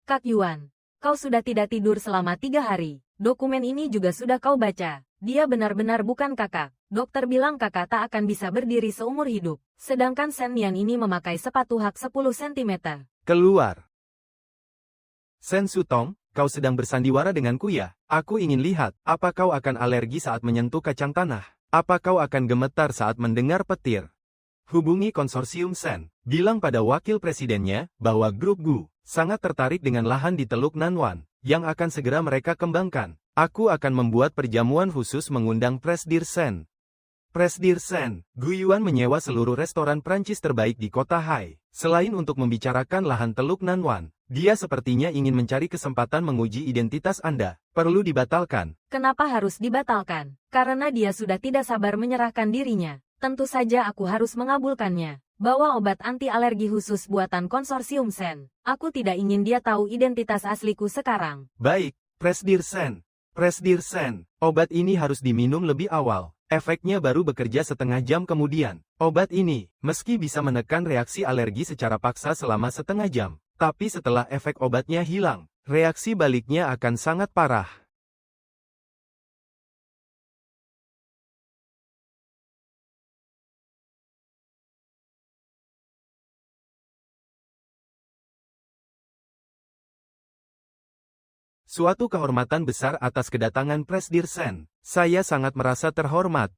Kak Yuan, kau sudah tidak tidur selama 3 hari. Dokumen ini juga sudah kau baca. Dia benar-benar bukan kakak. Dokter bilang kakak tak akan bisa berdiri seumur hidup. Sedangkan Sen Nian ini memakai sepatu hak 10 cm. Keluar. Sen Sutong, kau sedang bersandiwara denganku ya? Aku ingin lihat, apa kau akan alergi saat menyentuh kacang tanah? Apa kau akan gemetar saat mendengar petir? Hubungi konsorsium Sen. Bilang pada wakil presidennya bahwa grup Gu sangat tertarik dengan lahan di Teluk Nanwan yang akan segera mereka kembangkan. Aku akan membuat perjamuan khusus mengundang Presdir Sen. Presdir Sen, Gu Yuan menyewa seluruh restoran Prancis terbaik di kota Hai. Selain untuk membicarakan lahan Teluk Nanwan, dia sepertinya ingin mencari kesempatan menguji identitas Anda. Perlu dibatalkan. Kenapa harus dibatalkan? Karena dia sudah tidak sabar menyerahkan dirinya. Tentu saja aku harus mengabulkannya. Bawa obat anti alergi khusus buatan konsorsium Sen. Aku tidak ingin dia tahu identitas asliku sekarang. Baik, Presdir Sen. Presdir Sen, obat ini harus diminum lebih awal. Efeknya baru bekerja setengah jam kemudian. Obat ini, meski bisa menekan reaksi alergi secara paksa selama setengah jam, tapi setelah efek obatnya hilang, reaksi baliknya akan sangat parah. Suatu kehormatan besar atas kedatangan Presdir Sen. Saya sangat merasa terhormat.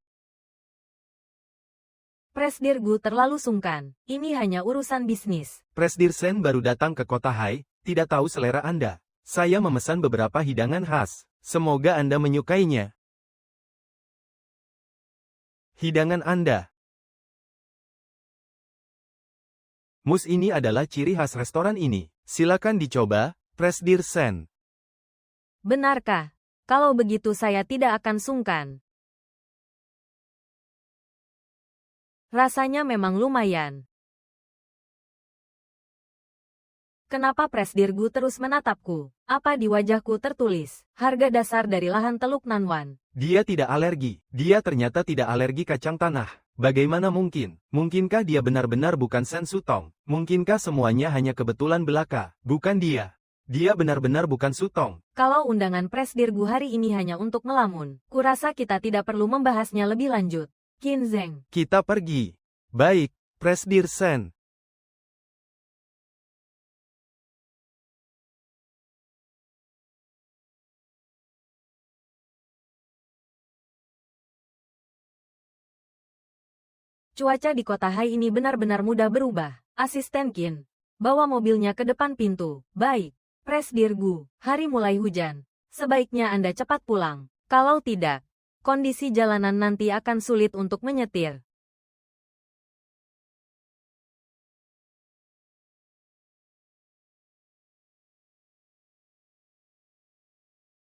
Presdirgu terlalu sungkan. Ini hanya urusan bisnis. Presdir Sen baru datang ke kota Hai, tidak tahu selera Anda. Saya memesan beberapa hidangan khas. Semoga Anda menyukainya. Hidangan Anda. Mus ini adalah ciri khas restoran ini. Silakan dicoba, Presdir Sen. Benarkah? Kalau begitu saya tidak akan sungkan. Rasanya memang lumayan. Kenapa Presdirgu terus menatapku? Apa di wajahku tertulis, harga dasar dari lahan Teluk Nanwan? Dia tidak alergi. Dia ternyata tidak alergi kacang tanah. Bagaimana mungkin? Mungkinkah dia benar-benar bukan Sen Sutong? Mungkinkah semuanya hanya kebetulan belaka? Bukan dia. Dia benar-benar bukan Sutong. Kalau undangan Presdirgu hari ini hanya untuk melamun, kurasa kita tidak perlu membahasnya lebih lanjut. Qin Zheng. Kita pergi. Baik, Presdir Sen. Cuaca di kota Hai ini benar-benar mudah berubah. Asisten Qin, bawa mobilnya ke depan pintu. Baik. Presdirgu, hari mulai hujan. Sebaiknya Anda cepat pulang. Kalau tidak, kondisi jalanan nanti akan sulit untuk menyetir.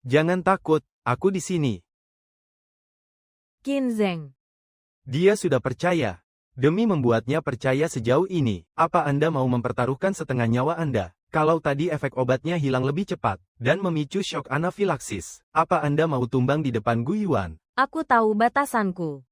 Jangan takut, aku di sini. Qin Zheng. Dia sudah percaya. Demi membuatnya percaya sejauh ini, apa Anda mau mempertaruhkan setengah nyawa Anda? Kalau tadi efek obatnya hilang lebih cepat, dan memicu syok anafilaksis, apa Anda mau tumbang di depan Gu Yuan? Aku tahu batasanku.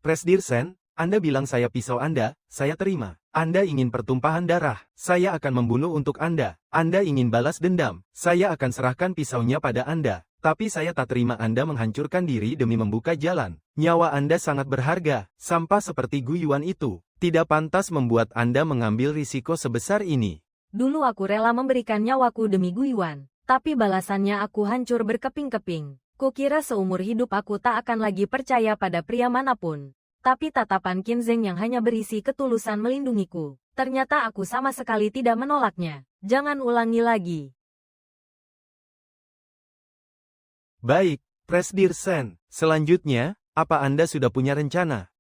Presdir Sen, Anda bilang saya pisau Anda, saya terima. Anda ingin pertumpahan darah, saya akan membunuh untuk Anda. Anda ingin balas dendam, saya akan serahkan pisaunya pada Anda. Tapi saya tak terima Anda menghancurkan diri demi membuka jalan. Nyawa Anda sangat berharga, sampah seperti Gu Yuan itu. Tidak pantas membuat Anda mengambil risiko sebesar ini. Dulu aku rela memberikan nyawaku demi Gu Yuan, tapi balasannya aku hancur berkeping-keping. Kukira seumur hidup aku tak akan lagi percaya pada pria manapun. Tapi tatapan Qin Zheng yang hanya berisi ketulusan melindungiku. Ternyata aku sama sekali tidak menolaknya. Jangan ulangi lagi. Baik, Presdir Sen. Selanjutnya, apa Anda sudah punya rencana?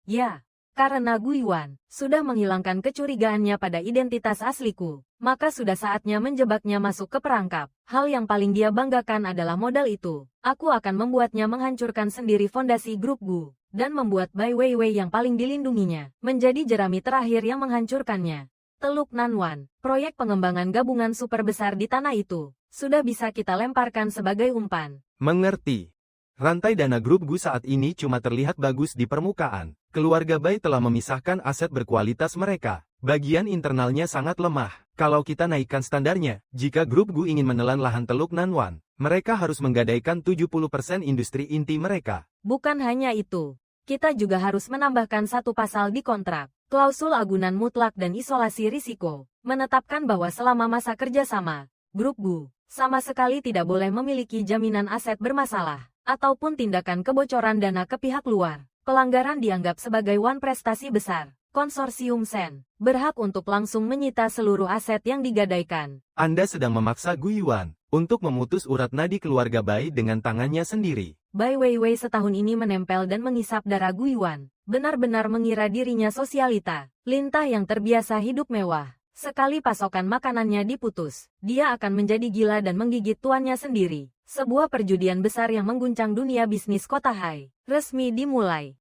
Ya, karena Gu Yuan sudah menghilangkan kecurigaannya pada identitas asliku, maka sudah saatnya menjebaknya masuk ke perangkap. Hal yang paling dia banggakan adalah modal itu. Aku akan membuatnya menghancurkan sendiri fondasi grup Gu, dan membuat Bai Weiwei yang paling dilindunginya menjadi jerami terakhir yang menghancurkannya. Teluk Nanwan, proyek pengembangan gabungan super besar di tanah itu, sudah bisa kita lemparkan sebagai umpan. Mengerti. Rantai dana grup Gu saat ini cuma terlihat bagus di permukaan. Keluarga Bai telah memisahkan aset berkualitas mereka. Bagian internalnya sangat lemah. Kalau kita naikkan standarnya, jika grup Gu ingin menelan lahan Teluk Nanwan, mereka harus menggadaikan 70% industri inti mereka. Bukan hanya itu. Kita juga harus menambahkan satu pasal di kontrak. Klausul agunan mutlak dan isolasi risiko. Menetapkan bahwa selama masa kerjasama, grup Gu sama sekali tidak boleh memiliki jaminan aset bermasalah, ataupun tindakan kebocoran dana ke pihak luar. Pelanggaran dianggap sebagai prestasi besar. Konsorsium Sen berhak untuk langsung menyita seluruh aset yang digadaikan. Anda sedang memaksa Gu Yuan untuk memutus urat nadi keluarga Bai dengan tangannya sendiri. Bai Weiwei setahun ini menempel dan mengisap darah Gu Yuan. Benar-benar mengira dirinya sosialita, lintah yang terbiasa hidup mewah. Sekali pasokan makanannya diputus, dia akan menjadi gila dan menggigit tuannya sendiri. Sebuah perjudian besar yang mengguncang dunia bisnis kota Hai resmi dimulai.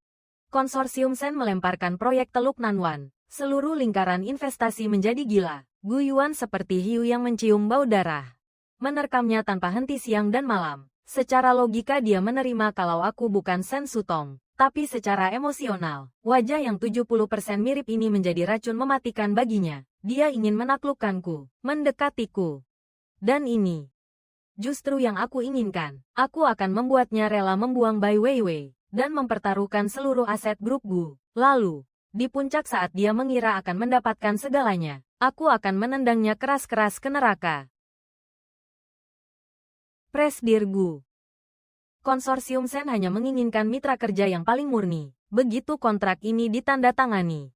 Konsorsium Sen melemparkan proyek Teluk Nanwan. Seluruh lingkaran investasi menjadi gila. Gu Yuan seperti hiu yang mencium bau darah. Menerkamnya tanpa henti siang dan malam. Secara logika dia menerima kalau aku bukan Sen Sutong. Tapi secara emosional, wajah yang 70% mirip ini menjadi racun mematikan baginya. Dia ingin menaklukkanku, mendekatiku. Dan ini justru yang aku inginkan. Aku akan membuatnya rela membuang Bai Weiwei dan mempertaruhkan seluruh aset grup Gu. Lalu, di puncak saat dia mengira akan mendapatkan segalanya, aku akan menendangnya keras-keras ke neraka. Presdir Gu. Konsorsium Sen hanya menginginkan mitra kerja yang paling murni. Begitu kontrak ini ditandatangani.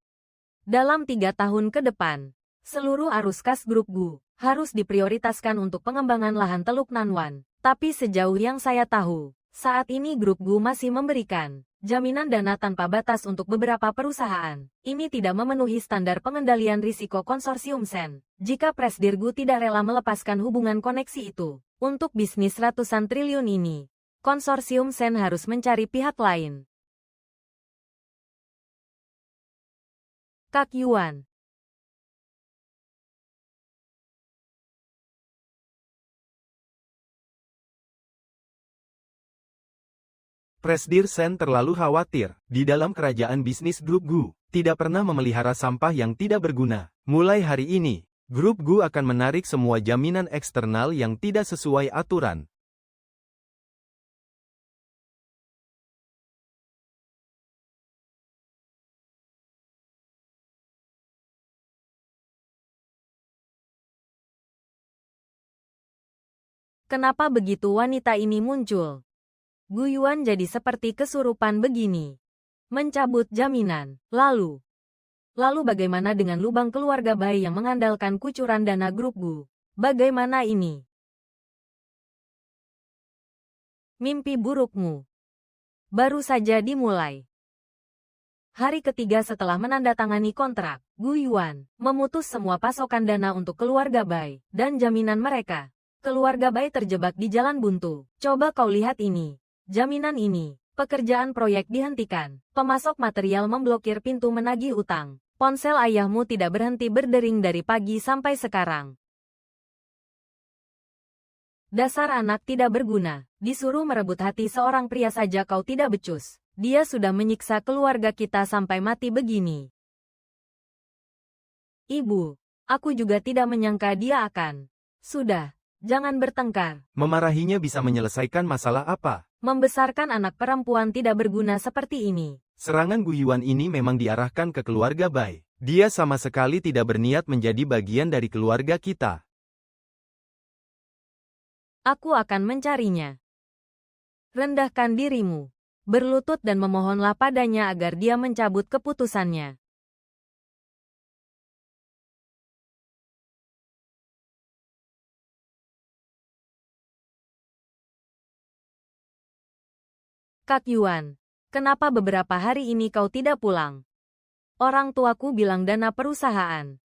Dalam 3 tahun ke depan, seluruh arus kas grup Gu harus diprioritaskan untuk pengembangan lahan Teluk Nanwan. Tapi sejauh yang saya tahu, saat ini grup Gu masih memberikan jaminan dana tanpa batas untuk beberapa perusahaan. Ini tidak memenuhi standar pengendalian risiko konsorsium Sen. Jika Presdir Gu tidak rela melepaskan hubungan koneksi itu, untuk bisnis ratusan triliun ini, konsorsium Sen harus mencari pihak lain. Kak Yuan. Presdir Sen terlalu khawatir. Di dalam kerajaan bisnis grup Gu, tidak pernah memelihara sampah yang tidak berguna. Mulai hari ini, grup Gu akan menarik semua jaminan eksternal yang tidak sesuai aturan. Kenapa begitu wanita ini muncul? Gu Yuan jadi seperti kesurupan begini. Mencabut jaminan. Lalu bagaimana dengan lubang keluarga Bai yang mengandalkan kucuran dana grup Gu? Bagaimana ini? Mimpi burukmu baru saja dimulai. Hari ketiga setelah menandatangani kontrak, Gu Yuan memutus semua pasokan dana untuk keluarga Bai dan jaminan mereka. Keluarga Bai terjebak di jalan buntu. Coba kau lihat ini. Jaminan ini. Pekerjaan proyek dihentikan. Pemasok material memblokir pintu menagih utang. Ponsel ayahmu tidak berhenti berdering dari pagi sampai sekarang. Dasar anak tidak berguna, disuruh merebut hati seorang pria saja kau tidak becus. Dia sudah menyiksa keluarga kita sampai mati begini. Ibu, aku juga tidak menyangka dia akan. Sudah, jangan bertengkar. Memarahinya bisa menyelesaikan masalah apa? Membesarkan anak perempuan tidak berguna seperti ini. Serangan Gu Yuan ini memang diarahkan ke keluarga Bai. Dia sama sekali tidak berniat menjadi bagian dari keluarga kita. Aku akan mencarinya. Rendahkan dirimu. Berlutut dan memohonlah padanya agar dia mencabut keputusannya. Kak Yuan, kenapa beberapa hari ini kau tidak pulang? Orang tuaku bilang dana perusahaan.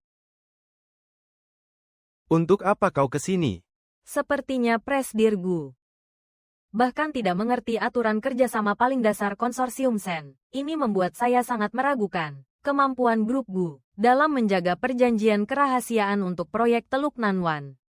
Untuk apa kau ke sini? Sepertinya Presdir Gu bahkan tidak mengerti aturan kerjasama paling dasar konsorsium Sen. Ini membuat saya sangat meragukan kemampuan grup Gu dalam menjaga perjanjian kerahasiaan untuk proyek Teluk Nanwan.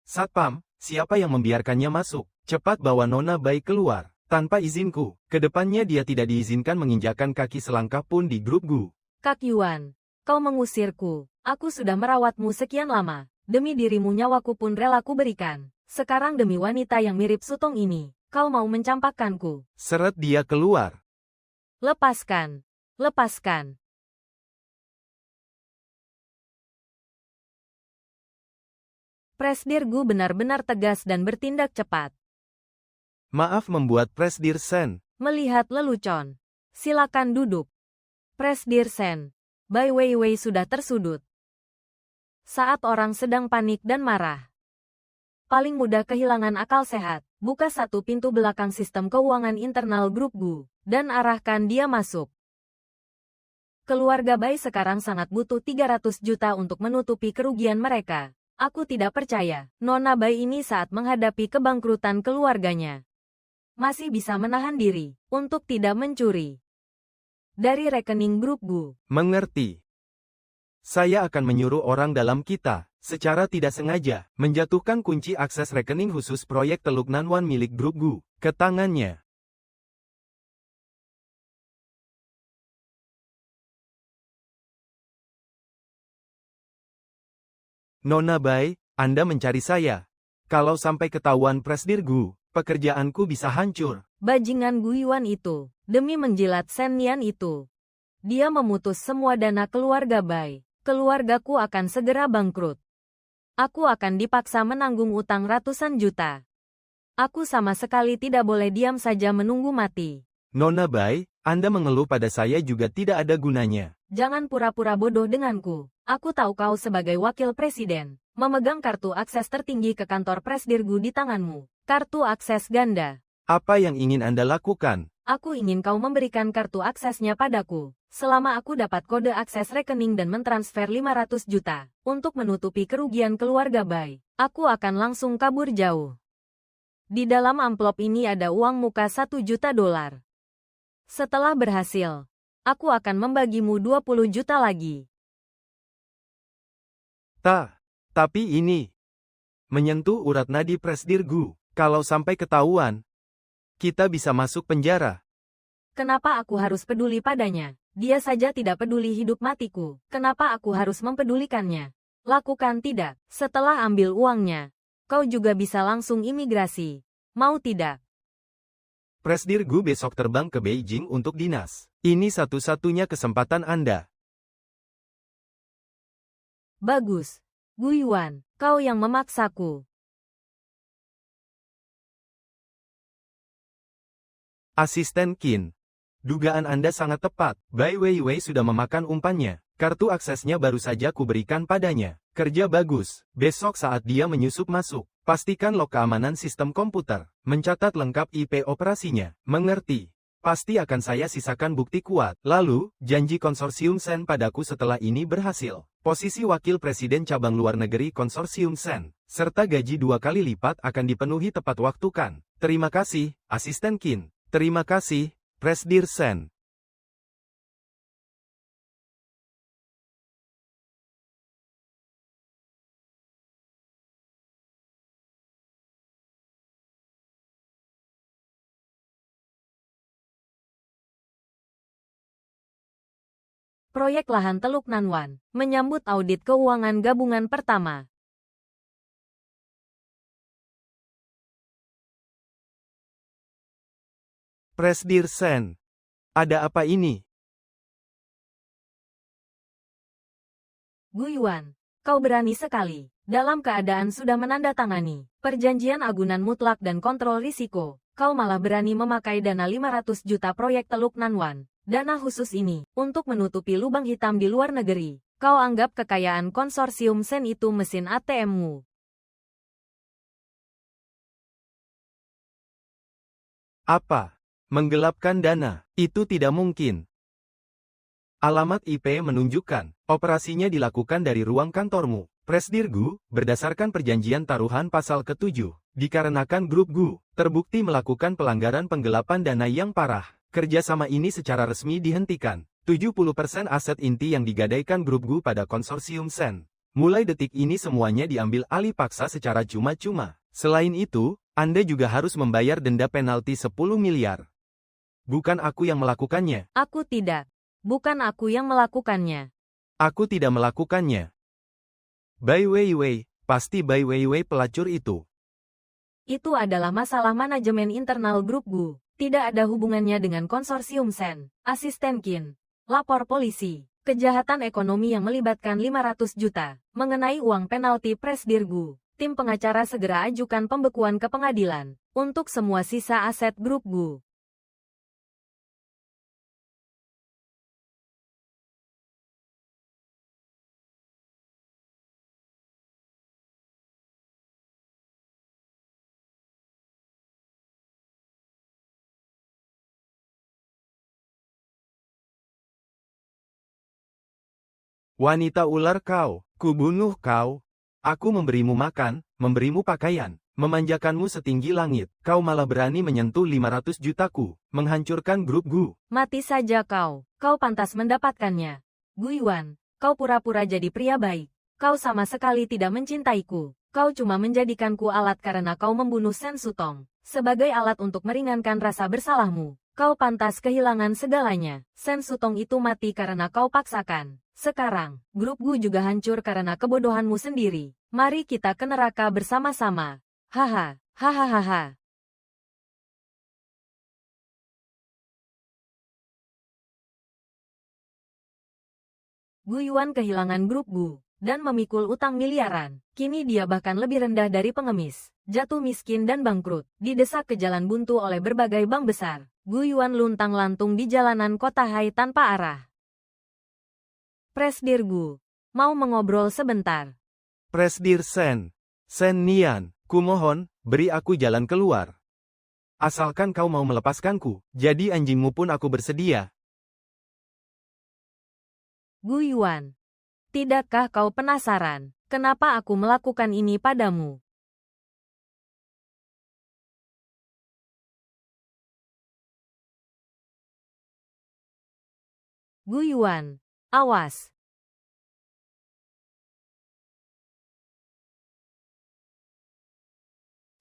Satpam, siapa yang membiarkannya masuk? Cepat bawa Nona Bai keluar. Tanpa izinku, kedepannya dia tidak diizinkan menginjakan kaki selangkah pun di grup Gu. Kak Yuan, kau mengusirku. Aku sudah merawatmu sekian lama. Demi dirimu nyawaku pun rela ku berikan. Sekarang demi wanita yang mirip Sutong ini, kau mau mencampakkanku. Seret dia keluar. Lepaskan. Lepaskan. Presdir Gu benar-benar tegas dan bertindak cepat. Maaf membuat Presdir Sen. Melihat lelucon. Silakan duduk. Presdir Sen. Bai Weiwei sudah tersudut. Saat orang sedang panik dan marah, paling mudah kehilangan akal sehat. Buka satu pintu belakang sistem keuangan internal grup Gu, dan arahkan dia masuk. Keluarga Bai sekarang sangat butuh 300 juta untuk menutupi kerugian mereka. Aku tidak percaya, Nona Bai ini saat menghadapi kebangkrutan keluarganya masih bisa menahan diri untuk tidak mencuri dari rekening grup Gu. Mengerti. Saya akan menyuruh orang dalam kita, secara tidak sengaja, menjatuhkan kunci akses rekening khusus proyek Teluk Nanwan milik grup Gu ke tangannya. Nona Bai, Anda mencari saya. Kalau sampai ketahuan Presdir Gu, pekerjaanku bisa hancur. Bajingan Gu Yuan itu, demi menjilat Sen Nian itu. Dia memutus semua dana keluarga Bai. Keluargaku akan segera bangkrut. Aku akan dipaksa menanggung utang ratusan juta. Aku sama sekali tidak boleh diam saja menunggu mati. Nona Bai, Anda mengeluh pada saya juga tidak ada gunanya. Jangan pura-pura bodoh denganku. Aku tahu kau sebagai wakil presiden, memegang kartu akses tertinggi ke kantor Presdir Gu di tanganmu. Kartu akses ganda. Apa yang ingin Anda lakukan? Aku ingin kau memberikan kartu aksesnya padaku. Selama aku dapat kode akses rekening dan mentransfer 500 juta untuk menutupi kerugian keluarga Bai, aku akan langsung kabur jauh. Di dalam amplop ini ada uang muka 1 juta dolar. Setelah berhasil, aku akan membagimu 20 juta lagi. Tapi ini menyentuh urat nadi Presdir Gu. Kalau sampai ketahuan, kita bisa masuk penjara. Kenapa aku harus peduli padanya? Dia saja tidak peduli hidup matiku. Kenapa aku harus mempedulikannya? Lakukan tidak. Setelah ambil uangnya, kau juga bisa langsung imigrasi. Mau tidak? Presdir Gu besok terbang ke Beijing untuk dinas. Ini satu-satunya kesempatan Anda. Bagus. Gu Yuan, kau yang memaksaku. Asisten Qin. Dugaan Anda sangat tepat. Bai Weiwei sudah memakan umpannya. Kartu aksesnya baru saja kuberikan padanya. Kerja bagus. Besok saat dia menyusup masuk, pastikan log keamanan sistem komputer. Mencatat lengkap IP operasinya. Mengerti? Pasti akan saya sisakan bukti kuat. Lalu, janji konsorsium Sen padaku setelah ini berhasil. Posisi wakil presiden cabang luar negeri konsorsium Sen, serta gaji 2 kali lipat akan dipenuhi tepat waktu kan. Terima kasih, Asisten Qin. Terima kasih, Presdir Sen. Proyek lahan Teluk Nanwan menyambut audit keuangan gabungan pertama. Presdir Sen. Ada apa ini? Gu Yuan, kau berani sekali. Dalam keadaan sudah menandatangani perjanjian agunan mutlak dan kontrol risiko, kau malah berani memakai dana 500 juta proyek Teluk Nanwan. Dana khusus ini, untuk menutupi lubang hitam di luar negeri. Kau anggap kekayaan konsorsium Sen itu mesin ATM-mu. Apa? Menggelapkan dana? Itu tidak mungkin. Alamat IP menunjukkan, operasinya dilakukan dari ruang kantormu. Presdir Gu, berdasarkan perjanjian taruhan pasal ke-7, dikarenakan grup Gu, terbukti melakukan pelanggaran penggelapan dana yang parah. Kerjasama ini secara resmi dihentikan. 70% aset inti yang digadaikan grup Gu pada konsorsium Sen. Mulai detik ini semuanya diambil alih paksa secara cuma-cuma. Selain itu, Anda juga harus membayar denda penalti 10 miliar. Bukan aku yang melakukannya. Aku tidak. Bukan aku yang melakukannya. Aku tidak melakukannya. Bai Weiwei, pasti Bai Weiwei pelacur itu. Itu adalah masalah manajemen internal grup Gu. Tidak ada hubungannya dengan konsorsium Sen. Asisten Qin. Lapor polisi. Kejahatan ekonomi yang melibatkan 500 juta. Mengenai uang penalti Presdir Gu. Tim pengacara segera ajukan pembekuan ke pengadilan. Untuk semua sisa aset grup Gu. Wanita ular kau, kubunuh kau. Aku memberimu makan, memberimu pakaian, memanjakanmu setinggi langit. Kau malah berani menyentuh 500 jutaku, menghancurkan grup Gu. Mati saja kau. Kau pantas mendapatkannya. Gu Yuan, kau pura-pura jadi pria baik. Kau sama sekali tidak mencintaiku. Kau cuma menjadikanku alat karena kau membunuh Sen Sutong. Sebagai alat untuk meringankan rasa bersalahmu. Kau pantas kehilangan segalanya. Sen Sutong itu mati karena kau paksakan. Sekarang, grup Gu juga hancur karena kebodohanmu sendiri. Mari kita ke neraka bersama-sama. Haha, hahaha. Gu Yuan kehilangan grup Gu, dan memikul utang miliaran. Kini dia bahkan lebih rendah dari pengemis, jatuh miskin dan bangkrut, didesak ke jalan buntu oleh berbagai bank besar. Gu Yuan luntang-lantung di jalanan kota Hai tanpa arah. Presdir Gu, mau mengobrol sebentar. Presdir Sen. Sen Nian, kumohon, beri aku jalan keluar. Asalkan kau mau melepaskanku, jadi anjingmu pun aku bersedia. Gu Yuan, tidakkah kau penasaran, kenapa aku melakukan ini padamu? Gu Yuan, awas.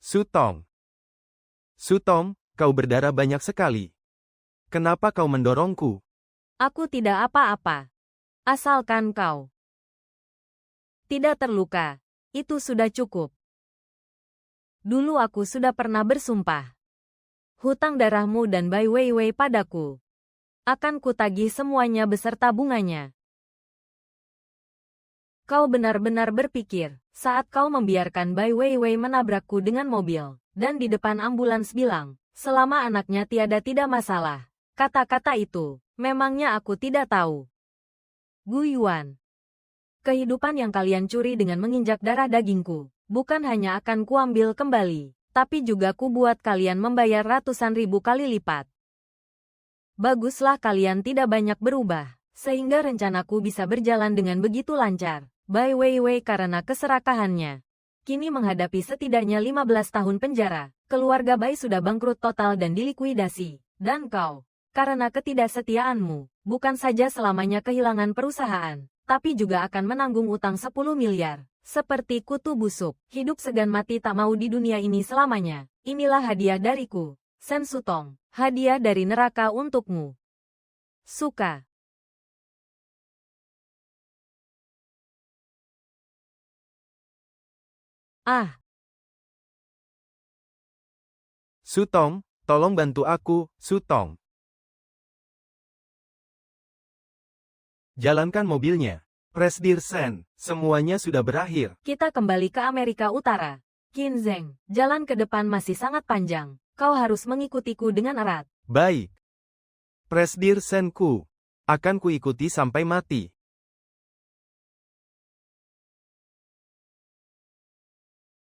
Sutong. Sutong, kau berdarah banyak sekali. Kenapa kau mendorongku? Aku tidak apa-apa. Asalkan kau tidak terluka, itu sudah cukup. Dulu aku sudah pernah bersumpah. Hutang darahmu dan Bai Weiwei padaku. Akan kutagih semuanya beserta bunganya. Kau benar-benar berpikir, saat kau membiarkan Bai Weiwei menabrakku dengan mobil, dan di depan ambulans bilang, selama anaknya tiada tidak masalah. Kata-kata itu, memangnya aku tidak tahu. Gu Yuan. Kehidupan yang kalian curi dengan menginjak darah dagingku, bukan hanya akan kuambil kembali, tapi juga kubuat kalian membayar ratusan ribu kali lipat. Baguslah kalian tidak banyak berubah, sehingga rencanaku bisa berjalan dengan begitu lancar. Bai Weiwei karena keserakahannya kini menghadapi setidaknya 15 tahun penjara. Keluarga Bai sudah bangkrut total dan dilikuidasi. Dan kau, karena ketidaksetiaanmu, bukan saja selamanya kehilangan perusahaan, tapi juga akan menanggung utang 10 miliar. Seperti kutu busuk, hidup segan mati tak mau di dunia ini selamanya. Inilah hadiah dariku, Sen Sutong. Hadiah dari neraka untukmu. Suka. Ah, Sutong, tolong bantu aku, Sutong. Jalankan mobilnya. Presdir Sen, semuanya sudah berakhir. kita kembali ke Amerika Utara. Qin Zheng, jalan ke depan masih sangat panjang. Kau harus mengikutiku dengan erat. Baik. Presdir Senku. Akan kuikuti sampai mati.